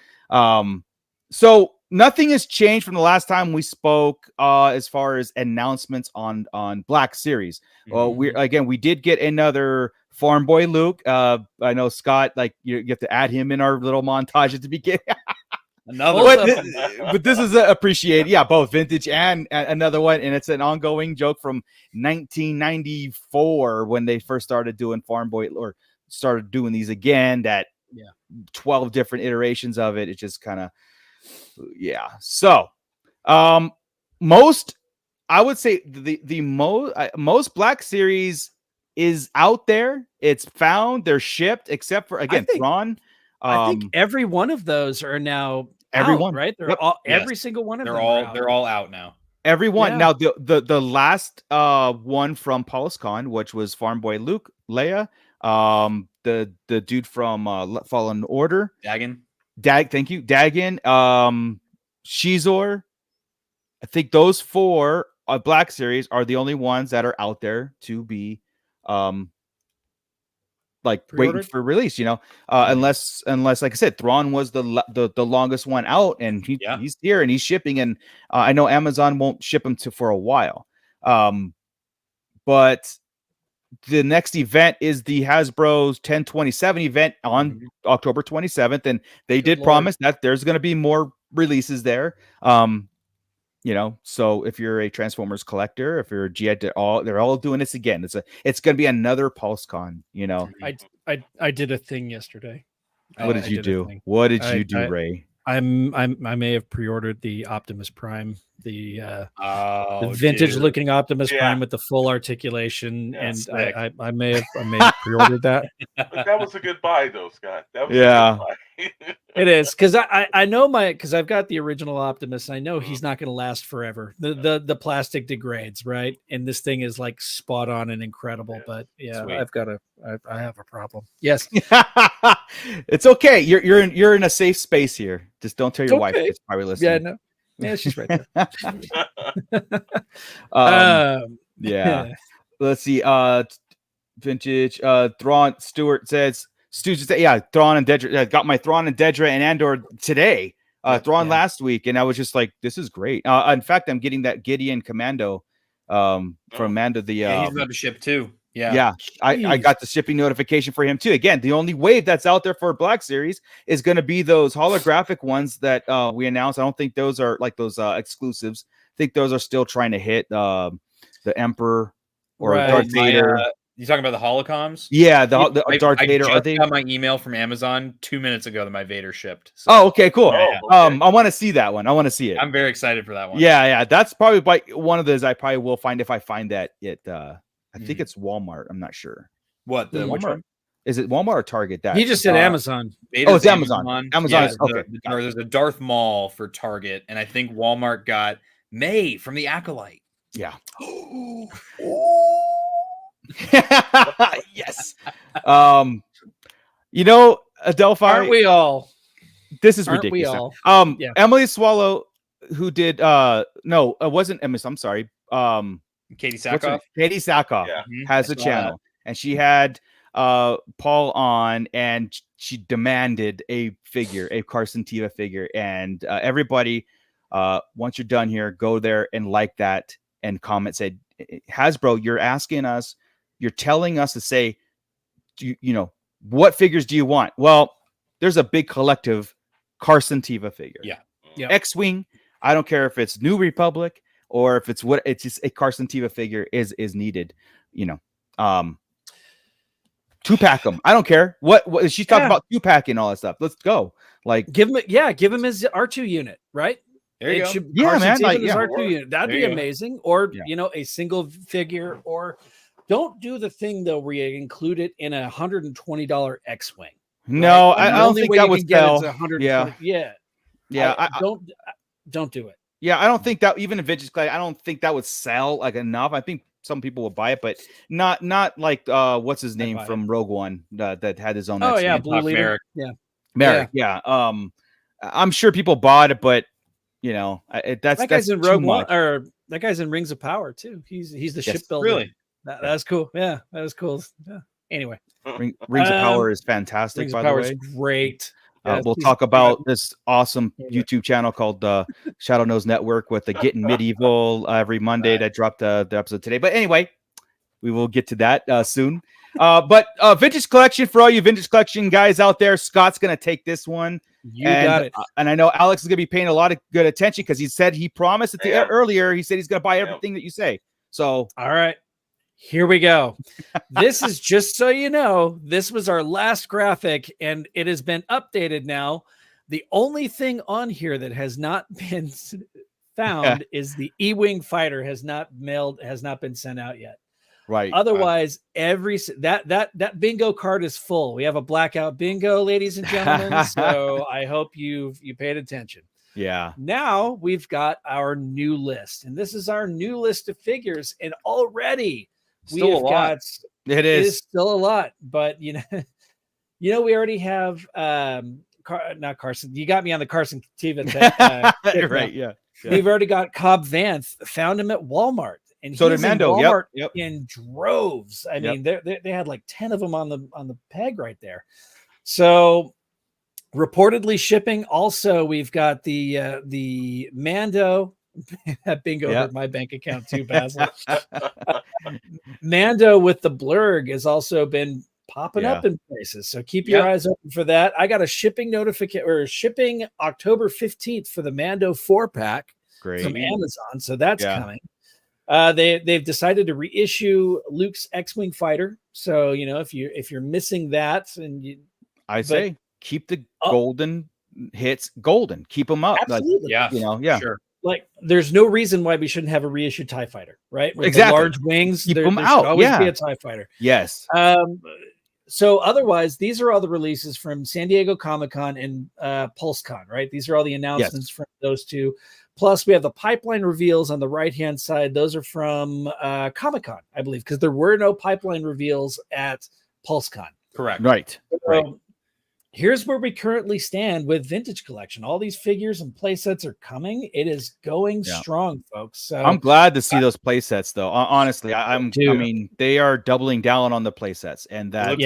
nothing has changed from the last time we spoke as far as announcements on Black Series. We did get another Farm Boy Luke. I know Scott, like you have to add him in our little montage at the beginning. But this is appreciated. Yeah, both vintage and another one, and it's an ongoing joke from 1994 when they first started doing Farm Boy or started doing these again. That 12 different iterations of it. It just kind of So, most I would say the most Black Series is out there. It's found. They're shipped, except for Thrawn. I think every one of those are now out, right? They're all every single one of them. They're all out now. Everyone now. The last one from PulseCon, which was Farm Boy Luke, Leia, the dude from Fallen Order, thank you, Dagon, Shizor. I think those 4 Black Series are the only ones that are out there to be like waiting for release, unless like I said, Thrawn was the longest one out, and he's here and he's shipping, and I know Amazon won't ship him for a while. But the next event is the Hasbro's 1027 event on October 27th, and they did promise that there's going to be more releases there. So if you're a Transformers collector, if you're a GI, they're all doing this again. It's going to be another PulseCon. I did a thing yesterday. What did you do? What did you do, Ray? I may have pre-ordered the Optimus Prime, the vintage looking Optimus Prime with the full articulation, and I may have pre-ordered that. But that was a good buy, though, Scott. That was a good buy. It is because I know because I've got the original Optimus. I know he's not going to last forever. The plastic degrades, right? And this thing is like spot on and incredible. But yeah, Sweet. I have a problem. Yes, It's okay. You're in a safe space here. Just don't tell your wife. okay. She's probably listening. Yeah, no, yeah, she's right there. Yeah. Let's see. Vintage. Thrawn Stewart says. Stu just said, yeah, Thrawn and Dedra. Got my Thrawn and Dedra and Andor today. Thrawn last week, and I was just like, this is great. In fact, I'm getting that Gideon Commando from Mando. He's about to ship too. Yeah. Yeah. I got the shipping notification for him too. Again, the only wave that's out there for Black Series is going to be those holographic ones that we announced. I don't think those are like those exclusives. I think those are still trying to hit the Emperor or Darth Vader. You talking about the holocoms? Yeah, the Darth Vader. I just got my email from Amazon 2 minutes ago that my Vader shipped. So. Oh, okay, cool. Okay. I want to see that one. I want to see it. I'm very excited for that one. Yeah. That's probably one of those I probably will find if I find that it. I think it's Walmart. I'm not sure. What the which Walmart? one? Is it Walmart or Target? That He just said Amazon. Vader's it's Amazon. Amazon is okay. There's a Darth Maul for Target, and I think Walmart got May from the Acolyte. Yeah. Yes. Adelphi, Aren't we all? this is Aren't we ridiculous. all? Yeah. Emily Swallow, who did no, it wasn't Emily. I'm sorry. Katie what's her Sackhoff. name? Katie Sackhoff Yeah. has I a saw channel, and she had Paul on, and she demanded a Carson Teva figure, and everybody, once you're done here, go there and like that and comment, say, Hasbro, you're asking us, you're telling us to say, what figures do you want? Well, there's a big collective Carson Teva figure. Yeah. X-Wing. I don't care if it's New Republic or if it's just a Carson Teva figure is needed. Two-pack them. I don't care what she's talking about, two-pack and all that stuff. Let's go. Like, give him his R2 unit, right? There you go. Yeah, man. Like, Yeah. R2 unit. That'd be amazing. Or a single figure. Or don't do the thing though where you include it in $120 X-Wing. No, right? I don't think that would sell. Yeah. Don't do it. Yeah, I don't think that even in vintage clay, I don't think that would sell like enough. I think some people would buy it, but not like what's his name from Rogue One that had his own. Oh X-Men. yeah, Blue Leader. Merrick. Yeah. I'm sure people bought it, but that guy's in Rogue One, or that guy's in Rings of Power too. He's the shipbuilder. Really? That's cool. Yeah, that was cool. Yeah. Anyway, Rings of Power is fantastic. Rings by of Power the way, is great. We'll talk about this awesome YouTube channel called Shadow Nose Network with the Getting Medieval every Monday. That dropped the episode today. But anyway, we will get to that soon. But vintage collection, for all you vintage collection guys out there, Scott's going to take this one. You got it. And I know Alex is going to be paying a lot of good attention because he promised earlier. He said he's going to buy everything that you say. So, all right. Here we go. This is just so you know, this was our last graphic and it has been updated now. The only thing on here that has not been found is the E-Wing fighter has not been sent out yet. Right. Otherwise, that bingo card is full. We have a blackout bingo, ladies and gentlemen. So I hope you paid attention. Yeah. Now we've got our new list, and this is our new list of figures, and already it is still a lot, but we already have not Carson. You got me on the Carson Teva. Right. Yeah. We've already got Cobb Vanth. Found him at Walmart, and so did Mando. Walmart Yep. In droves. I mean, they had like 10 of them on the peg right there. So reportedly shipping. Also, we've got the Mando. Bingo hurt my bank account too, Basil. Mando with the blurg has also been popping up in places, so keep your eyes open for that. I got a shipping notification or shipping October 15th for the Mando 4-pack from Amazon, so that's coming. They've decided to reissue Luke's X-Wing fighter, so if you're missing that, and say keep the golden hits golden, keep them up. Absolutely. Sure. Like, there's no reason why we shouldn't have a reissued TIE fighter, right? With exactly. the large wings, keep there them should out. always be a TIE fighter. Yes. So otherwise, these are all the releases from San Diego Comic-Con and PulseCon, right? These are all the announcements from those two. Plus, we have the pipeline reveals on the right-hand side. Those are from Comic-Con, I believe, because there were no pipeline reveals at PulseCon. Correct. Right. So, here's where we currently stand with Vintage Collection. All these figures and play sets are coming. It is going strong, folks. So I'm glad to see those play sets, though. Honestly, I mean, they are doubling down on the play sets, and that,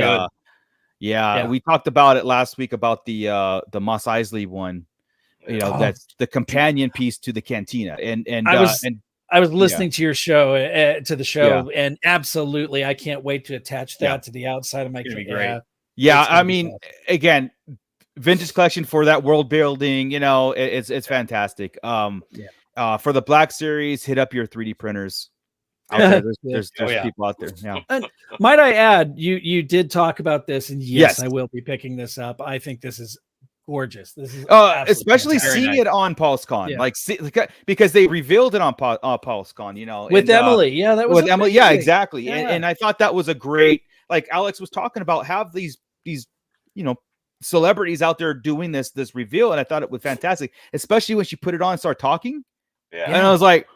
we talked about it last week about the Mos Eisley one. You know, that's the companion piece to the Cantina, and I was listening to your show, and absolutely, I can't wait to attach that to the outside of my. Great. Yeah, I mean, again, Vintage Collection for that world building, you know, it's fantastic. For the Black Series, hit up your 3D printers. Out there. There's people out there. Yeah. And might I add, you did talk about this, and yes, I will be picking this up. I think this is gorgeous. This is especially seeing it on PulseCon, because they revealed it on PulseCon, you know, with Emily. That was with Emily. Yeah, exactly. And I thought that was a great, like Alex was talking about, have these you know, celebrities out there doing this reveal, and I thought it was fantastic, especially when she put it on and started talking. And I was like,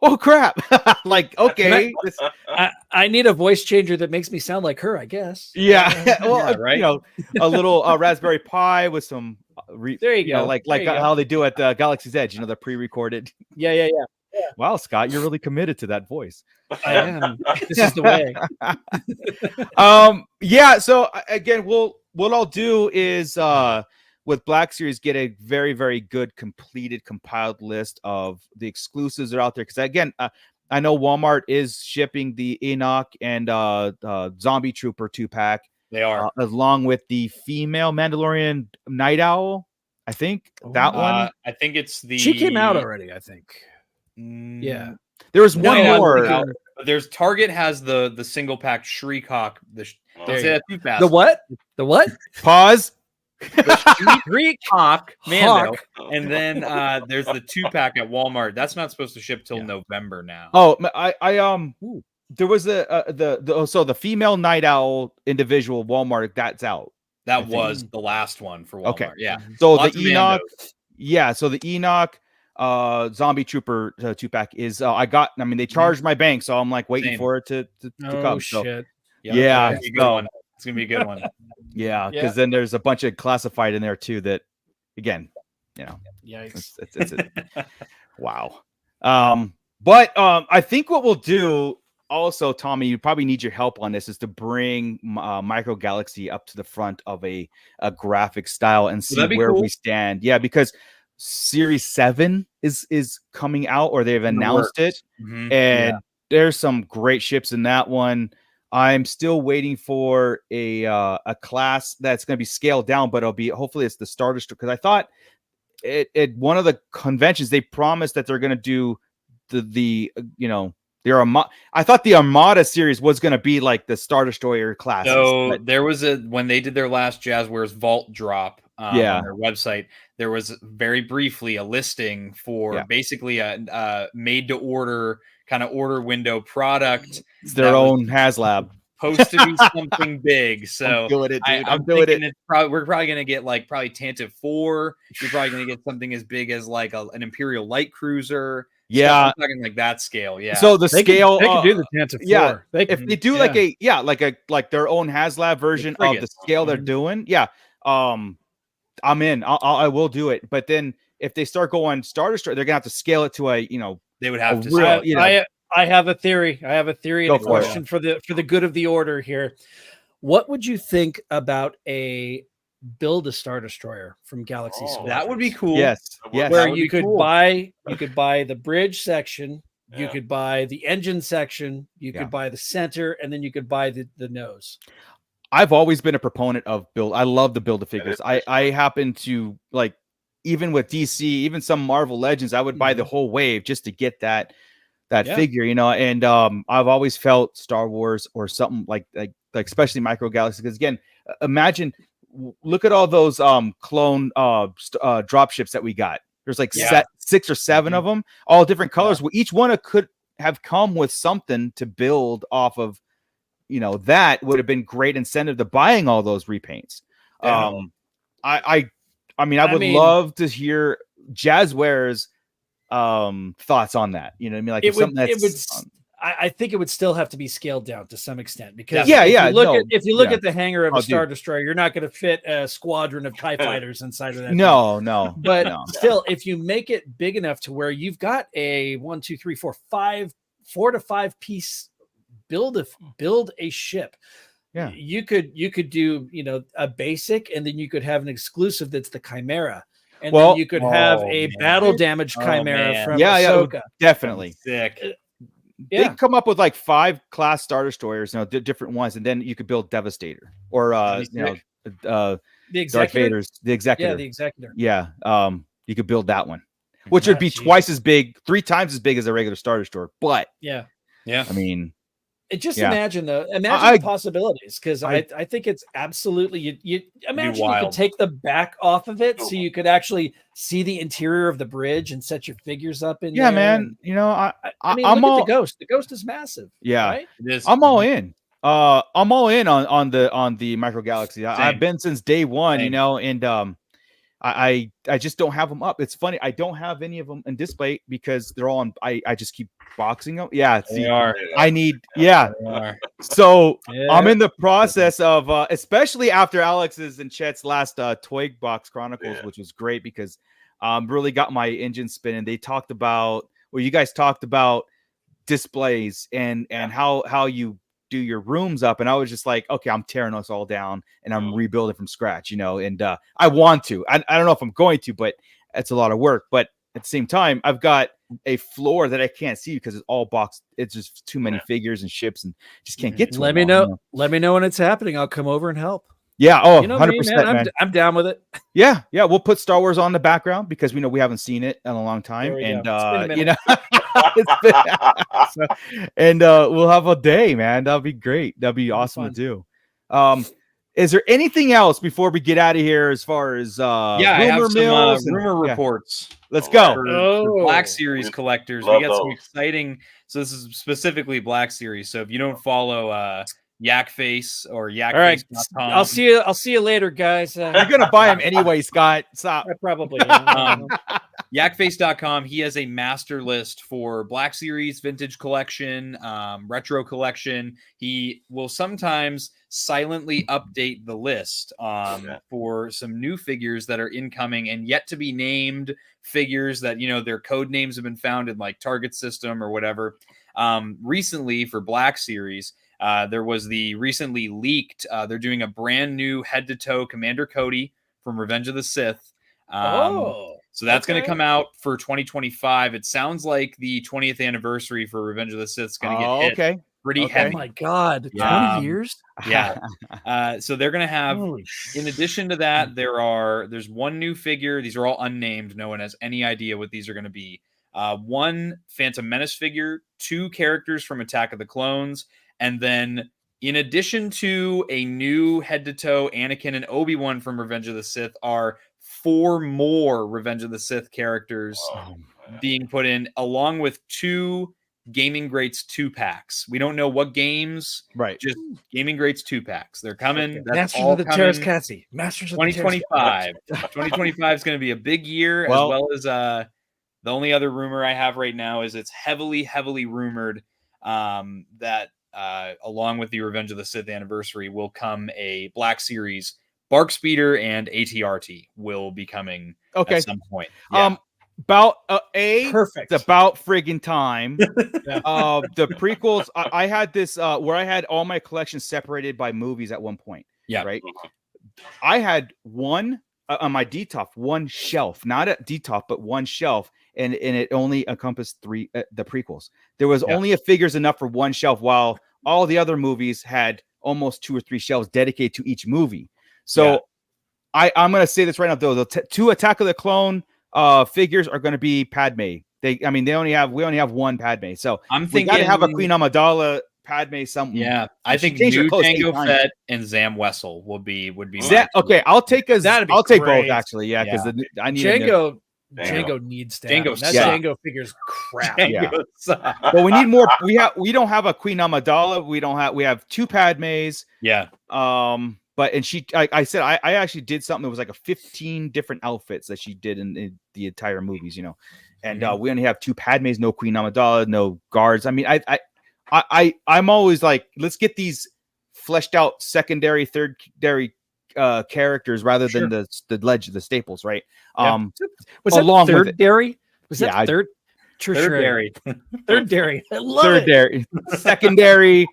oh crap. Like, okay, I need a voice changer that makes me sound like her, I guess. Well, right, you know, a little Raspberry Pi with some there you go, like how they do at Galaxy's Edge, you know, the pre-recorded. Yeah. Wow, Scott, you're really committed to that voice. I am. This is the way. So again, what I'll do is with Black Series, get a very, very good completed compiled list of the exclusives that are out there, because again, I know Walmart is shipping the Enoch and Zombie Trooper 2-pack. They are, along with the female Mandalorian Night Owl. I think that one. I think it's she came out already, I think. Yeah, there was one more. There's Target has the single pack Shriek-Hawk. The what? Pause. The Shriek-Hawk Mando, and then there's the 2-pack at Walmart. That's not supposed to ship till November now. Oh, there was the female Night Owl individual Walmart that's out. That was the last one for Walmart. Okay, yeah. So the Enoch, so the Enoch Zombie Trooper 2-pack is they charged my bank, so I'm like waiting for it to come. Shit. It's gonna be a good one. Because then there's a bunch of classified in there too that, again, you know, it's wow. But I think what we'll do also, Tommy, you probably need your help on this, is to bring Micro Galaxy up to the front of a graphic style and see where we stand. Yeah, because Series 7 is coming out, or they've announced it, and there's some great ships in that one. I'm still waiting for a class that's going to be scaled down, but hopefully it's the Star Destroyer, because I thought at one of the conventions they promised that they're going to do I thought the Armada series was going to be like the Star Destroyer classes. So there was when they did their last Jazzwares Vault drop on their website, there was very briefly a listing for basically a made to order kind of order window product. It's their own HasLab. Supposed to be something big. So I'm doing it, dude. I'm doing it. We're probably going to get probably Tantive 4. You're probably going to get something as big as an Imperial Light Cruiser. Yeah, I'm talking like that scale. Yeah. So the scale, they can do the Tantive 4. Yeah, if they do like their own HasLab version of the scale they're doing. Yeah. I'm in. I will do it. But then if they start going Star Destroyer, they're gonna have to scale it to they would have to. I have a theory. And a question for the good of the order here. What would you think about a build a Star Destroyer from Galaxy Squadrons? That would be cool. Yes. Where you could buy the bridge section, you could buy the engine section, you could buy the center, and then you could buy the nose. I've always been a proponent of build. I love the Build-A-Figures. I happen to even with DC, even some Marvel Legends, I would buy the whole wave just to get that figure, and I've always felt Star Wars or something like especially Micro Galaxy, because again, imagine, look at all those clone drop ships that we got. There's 6 or 7 of them, all different colors. Well, each one could have come with something to build off of that would have been great incentive to buying all those repaints. I would love to hear Jazzware's thoughts on that. You know what I mean? Like I think it would still have to be scaled down to some extent because if you look at the hangar of a Star Destroyer, you're not going to fit a squadron of TIE fighters inside of that. No. But still, if you make it big enough to where you've got a 4 to 5 piece build a ship. Yeah, you could do a basic, and then you could have an exclusive that's the Chimera. And then you could have a battle damaged Chimera from Ahsoka. Definitely. Sick. They come up with like 5 class Star Destroyers, different ones, and then you could build Devastator or the Darth Vader's the Executor. Yeah, the Executor. Yeah, you could build that one, which would be twice as big, 3 times as big as a regular Star Destroyer. But yeah, I mean, imagine the possibilities, because I think it's absolutely you imagine you could take the back off of it so you could actually see the interior of the bridge and set your figures up in there. Man, I mean, look at the Ghost. The Ghost is massive. Yeah, right? It is. I'm all in. I'm all in on the Micro Galaxy. I've been since day one, and I just don't have them up. It's funny, I don't have any of them in display because they're all on. I just keep boxing them. They are. I need. So I'm in the process of, especially after Alex's and Chet's last Toy Box Chronicles, which was great because really got my engine spinning. They talked about, you guys talked about displays and how you do your rooms up, and I was just like, okay, I'm tearing us all down and I'm rebuilding from scratch, and I want to. I don't know if I'm going to, but it's a lot of work. But at the same time, I've got a floor that I can't see because it's all boxed. It's just too many figures and ships, and just can't get to. Let me know when it's happening. I'll come over and help. Yeah. Oh, 100%. Man. I'm down with it. Yeah. We'll put Star Wars on the background because we haven't seen it in a long time, and we'll have a day, man. That'll be great. That'll be awesome to do. Is there anything else before we get out of here as far as I have some rumor reports. Let's go. For Black Series collectors. We got some exciting. So this is specifically Black Series. So if you don't follow Yakface or Yakface.com. I'll see you later, guys. You're gonna buy him anyway, Scott. Stop. I probably Yakface.com, he has a master list for Black Series, Vintage Collection, Retro Collection. He will sometimes silently update the list for some new figures that are incoming and yet to be named figures that their code names have been found in like Target System or whatever. Recently for Black Series, there was the recently leaked, they're doing a brand new head-to-toe Commander Cody from Revenge of the Sith. So that's going to come out for 2025. It sounds like the 20th anniversary for Revenge of the Sith is going to get hit pretty heavy. Oh my God, 20 years? Yeah. So they're going to have, in addition to that, there's one new figure. These are all unnamed. No one has any idea what these are going to be. One Phantom Menace figure, 2 characters from Attack of the Clones, and then in addition to a new head-to-toe Anakin and Obi-Wan from Revenge of the Sith are 4 more Revenge of the Sith characters being put in, along with 2 Gaming Greats 2-packs. We don't know what games, right? Just Gaming Greats 2-packs. They're coming. Okay. That's Masters all of the coming. Terras Masters of 2025. 2025 is going to be a big year, as well as the only other rumor I have right now is it's heavily rumored that along with the Revenge of the Sith anniversary will come a Black Series Bark Speeder, and ATRT will be coming at some point. About perfect. It's about friggin' time. The prequels. I had this where I had all my collections separated by movies at one point. Yeah, right. I had one on my DTOP, one shelf, not a DTOP, but one shelf, and it only encompassed 3 the prequels. There was only a figures enough for one shelf, while all the other movies had almost 2 or 3 shelves dedicated to each movie. So I'm going to say this right now, though. The 2 Attack of the Clone figures are going to be Padme. We only have one Padme. So I'm thinking we got to have a Queen Amidala Padme something. Yeah, I think new Jango Fett and Zam Wessel would be okay, I'll take both actually. Yeah, because I need Django needs to Django happen. That sucks. Django figure's crap. Django sucks. Well, we need more. We don't have a Queen Amidala. We have 2 Padmes. Yeah. But I said I actually did something that was like a 15 different outfits that she did in the entire movies, you know. And we only have 2 Padmes, no Queen Amidala, no guards. I mean, I'm always like, let's get these fleshed out secondary, thirdary characters rather than the staples, right? Was that along with third dairy? Was that third? Third dairy. Third dairy. I love third dairy, secondary,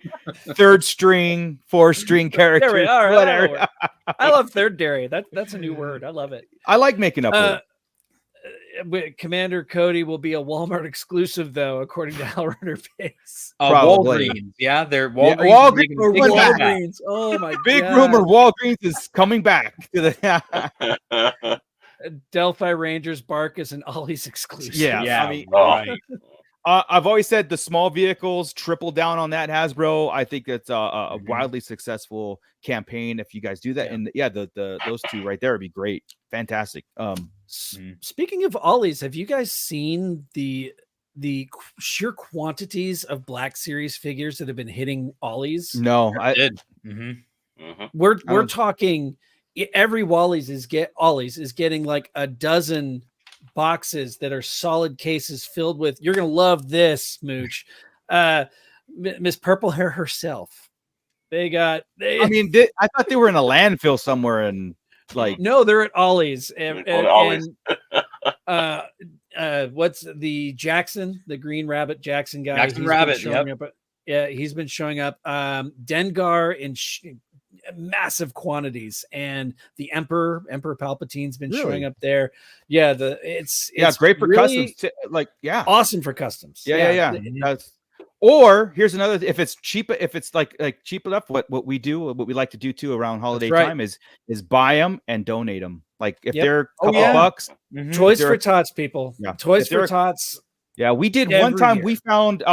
third string, 4 string characters. All right, whatever. I love third dairy. That's a new word. I love it. I like making up words. Commander Cody will be a Walmart exclusive, though, according to Hellrunner Base. Probably. Walgreens. Yeah, they're Yeah, Walgreens. Walgreens. Oh my Big God. rumor Walgreens is coming back to the Delphi Rangers Bark is an Ollie's exclusive. Yeah, I mean, right. I've always said the small vehicles, triple down on that, Hasbro. I think it's a wildly successful campaign if you guys do that. And those 2 right there would be great. Fantastic. Speaking of Ollie's, have you guys seen the sheer quantities of Black Series figures that have been hitting Ollie's? No, I did. We're talking every Ollie's is getting like a dozen boxes that are solid cases filled with. You're gonna love this, Mooch. Miss Purple Hair herself. I thought they were in a landfill somewhere and like no, they're at Ollie's and what's the Jackson, the Green Rabbit Jackson guy? Jackson Rabbit, he's been showing up. Dengar in massive quantities, and the Emperor Palpatine's been showing up there. Yeah, it's great for really customs. Awesome for customs. Yeah. Or here's another: if it's cheap, if it's like cheap enough, what we like to do too around holiday time is buy them and donate them. Like if they're a couple bucks, Toys for Tots, people. Yeah. Toys for Tots. Yeah, we did one time. We found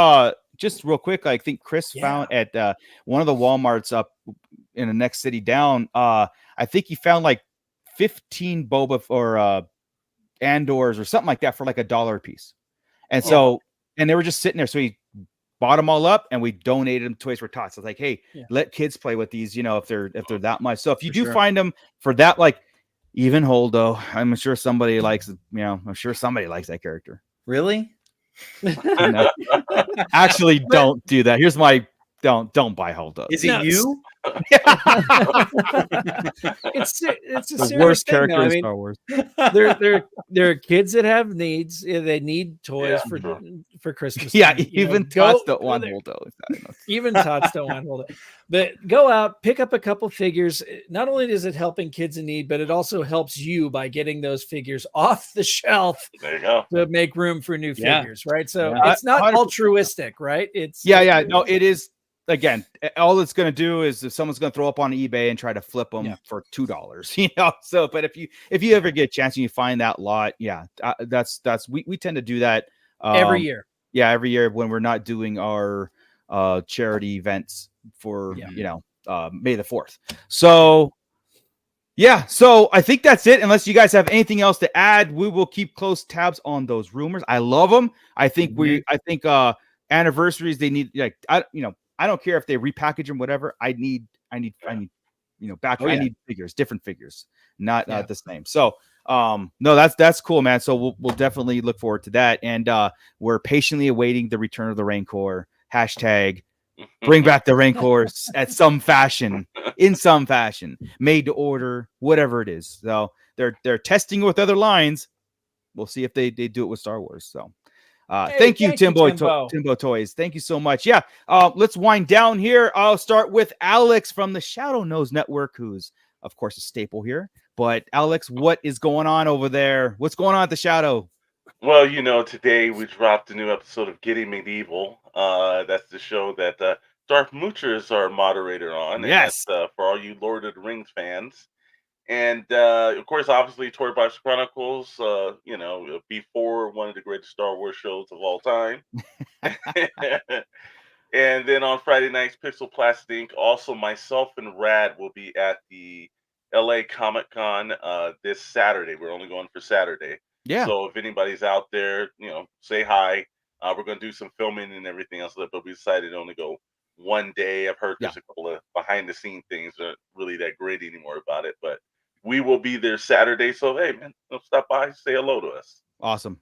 just real quick. I think Chris found at one of the Walmarts up in the next city down. I think he found like 15 Boba or Andors or something like that for like $1 a piece. And so and they were just sitting there. So he bought them all up and we donated them to Toys for Tots. I was like, hey, let kids play with these, you know, if they're that much. So if you find them for that, like even Holdo, I'm sure somebody likes, I'm sure somebody likes that character. Really? No. Actually, don't do that. Here's my don't buy Holdo. Is it you? It's the worst character in Star Wars. There are kids that have needs. They need toys for Christmas. Yeah, even Tots don't want Holdo. Even Tots don't want Holdo. But go out, pick up a couple figures. Not only does it helping kids in need, but it also helps you by getting those figures off the shelf. There you go. To make room for new figures, right? So it's not 100%. Altruistic, right? It's no, it is. Again, all it's going to do is if someone's going to throw up on eBay and try to flip them for $2, So, but if you ever get a chance and you find that lot, we tend to do that every year. Yeah, every year when we're not doing our charity events for May the 4th. So, so I think that's it. Unless you guys have anything else to add, we will keep close tabs on those rumors. I love them. I think anniversaries they need I don't care if they repackage them, whatever. I need, I need need figures, different figures, not the same. So, no, that's cool, man. So we'll definitely look forward to that. And we're patiently awaiting the return of the Rancor. Hashtag bring back the Rancor in some fashion, made to order, whatever it is. So they're testing with other lines. We'll see if they do it with Star Wars. So. Thank you, Timbo Toys. Thank you so much. Yeah. Let's wind down here. I'll start with Alex from the Shadow Nose Network, who's, of course, a staple here. But, Alex, what is going on over there? What's going on at the Shadow? Well, today we dropped a new episode of Getting Medieval. That's the show that Darth Moocher is our moderator on. Yes. And that's, for all you Lord of the Rings fans. And, of course, obviously, Toy Box Chronicles, before one of the greatest Star Wars shows of all time. And then on Friday nights, Pixel Plastic. Also, myself and Rad will be at the LA Comic Con this Saturday. We're only going for Saturday. Yeah. So if anybody's out there, say hi. We're going to do some filming and everything else, but we decided to only go one day. I've heard there's a couple of behind the scene things that aren't really that great anymore about it, but we will be there Saturday. So, hey, man, stop by, say hello to us. Awesome.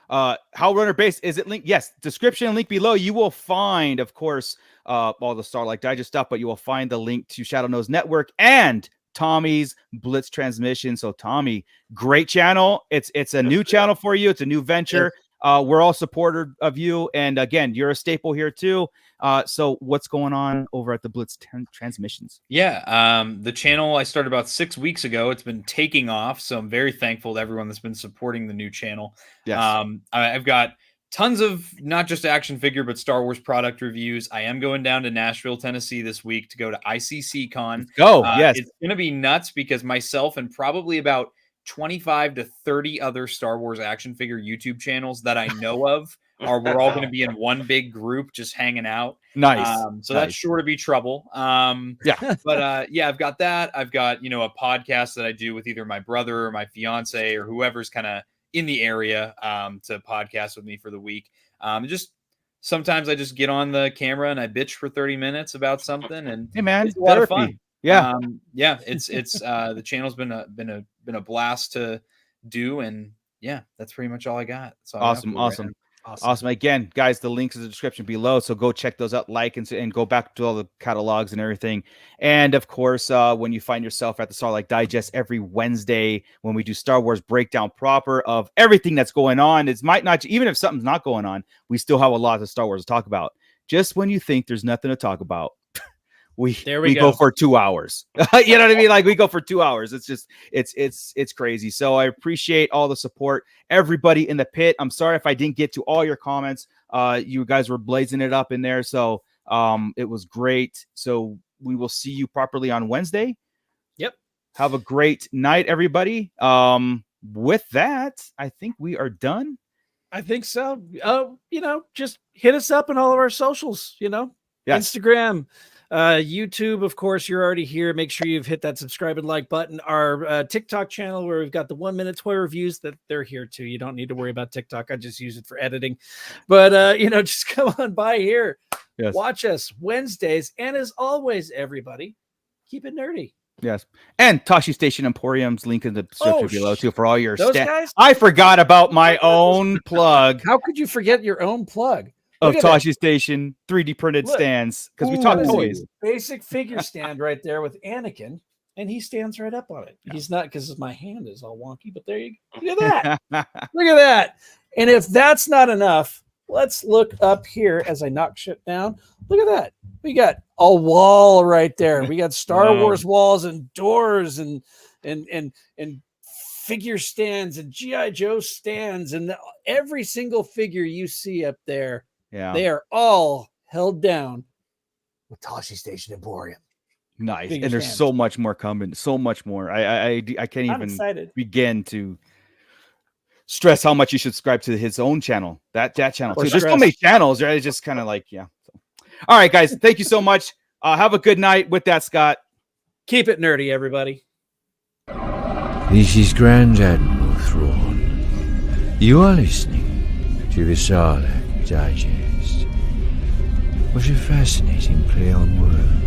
How Runner Base, is it linked? Yes, description and link below. You will find, of course, all the Starlight Digest stuff, but you will find the link to Shadow Nose Network and Tommy's Blitz Transmission. So Tommy, great channel. It's a new channel for you. It's a new venture. We're all supportive of you, and again, you're a staple here too. So what's going on over at the Blitz Transmissions? Yeah, the channel I started about 6 weeks ago. It's been taking off, so I'm very thankful to everyone that's been supporting the new channel. Yes. I've got tons of not just action figure but Star Wars product reviews. I am going down to Nashville, Tennessee this week to go to ICC Con. Yes, it's gonna be nuts because myself and probably about 25 to 30 other Star Wars action figure YouTube channels that I know of we're all going to be in one big group just hanging out. Nice. So that's sure to be trouble. But I've got that. I've got, a podcast that I do with either my brother or my fiance or whoever's kind of in the area to podcast with me for the week. Just sometimes I just get on the camera and I bitch for 30 minutes about something, and hey man, it's a lot of fun. Yeah. It's the channel's been a blast to do, and that's pretty much all I got. So Awesome. Again, guys, the links in the description below, so go check those out, like and go back to all the catalogs and everything. And of course, when you find yourself at the Starlight Digest every Wednesday when we do Star Wars breakdown proper of everything that's going on, it might not, even if something's not going on, we still have a lot of Star Wars to talk about. Just when you think there's nothing to talk about, we go for 2 hours. You know what I mean? Like we go for 2 hours. It's just, it's crazy. So I appreciate all the support, everybody in the pit. I'm sorry if I didn't get to all your comments. You guys were blazing it up in there. So it was great. So we will see you properly on Wednesday. Yep. Have a great night, everybody. With that, I think we are done. I think so. Just hit us up on all of our socials, Yes. Instagram, YouTube, of course, you're already here. Make sure you've hit that subscribe and like button. Our TikTok channel where we've got the 1 minute toy reviews, that they're here too. You don't need to worry about TikTok. I just use it for editing. But, just come on by here. Yes. Watch us Wednesdays. And as always, everybody, keep it nerdy. Yes. And Tashi Station Emporium's link in the description below too for all your guys. I forgot about my own plug. How could you forget your own plug? Of Tashi Station 3D printed stands, because we talk toys. Basic figure stand right there with Anakin, and he stands right up on it. He's not, because my hand is all wonky, but there you go. Look at that. Look at that. And if that's not enough, let's look up here as I knock shit down. Look at that. We got a wall right there. We got Star Wars walls and doors and figure stands and G.I. Joe stands, and every single figure you see up there. Yeah, they are all held down with Tashi Station Emporium. Nice. And there's so much more coming. So much more. I can't even begin to stress how much you should subscribe to his own channel. That channel too. There's so many channels, right? It's just kind of like, So. All right, guys. Thank you so much. Have a good night. With that, Scott, keep it nerdy, everybody. This is Grand Admiral Thrawn. You are listening to the Starlight Digest. What a fascinating play on words.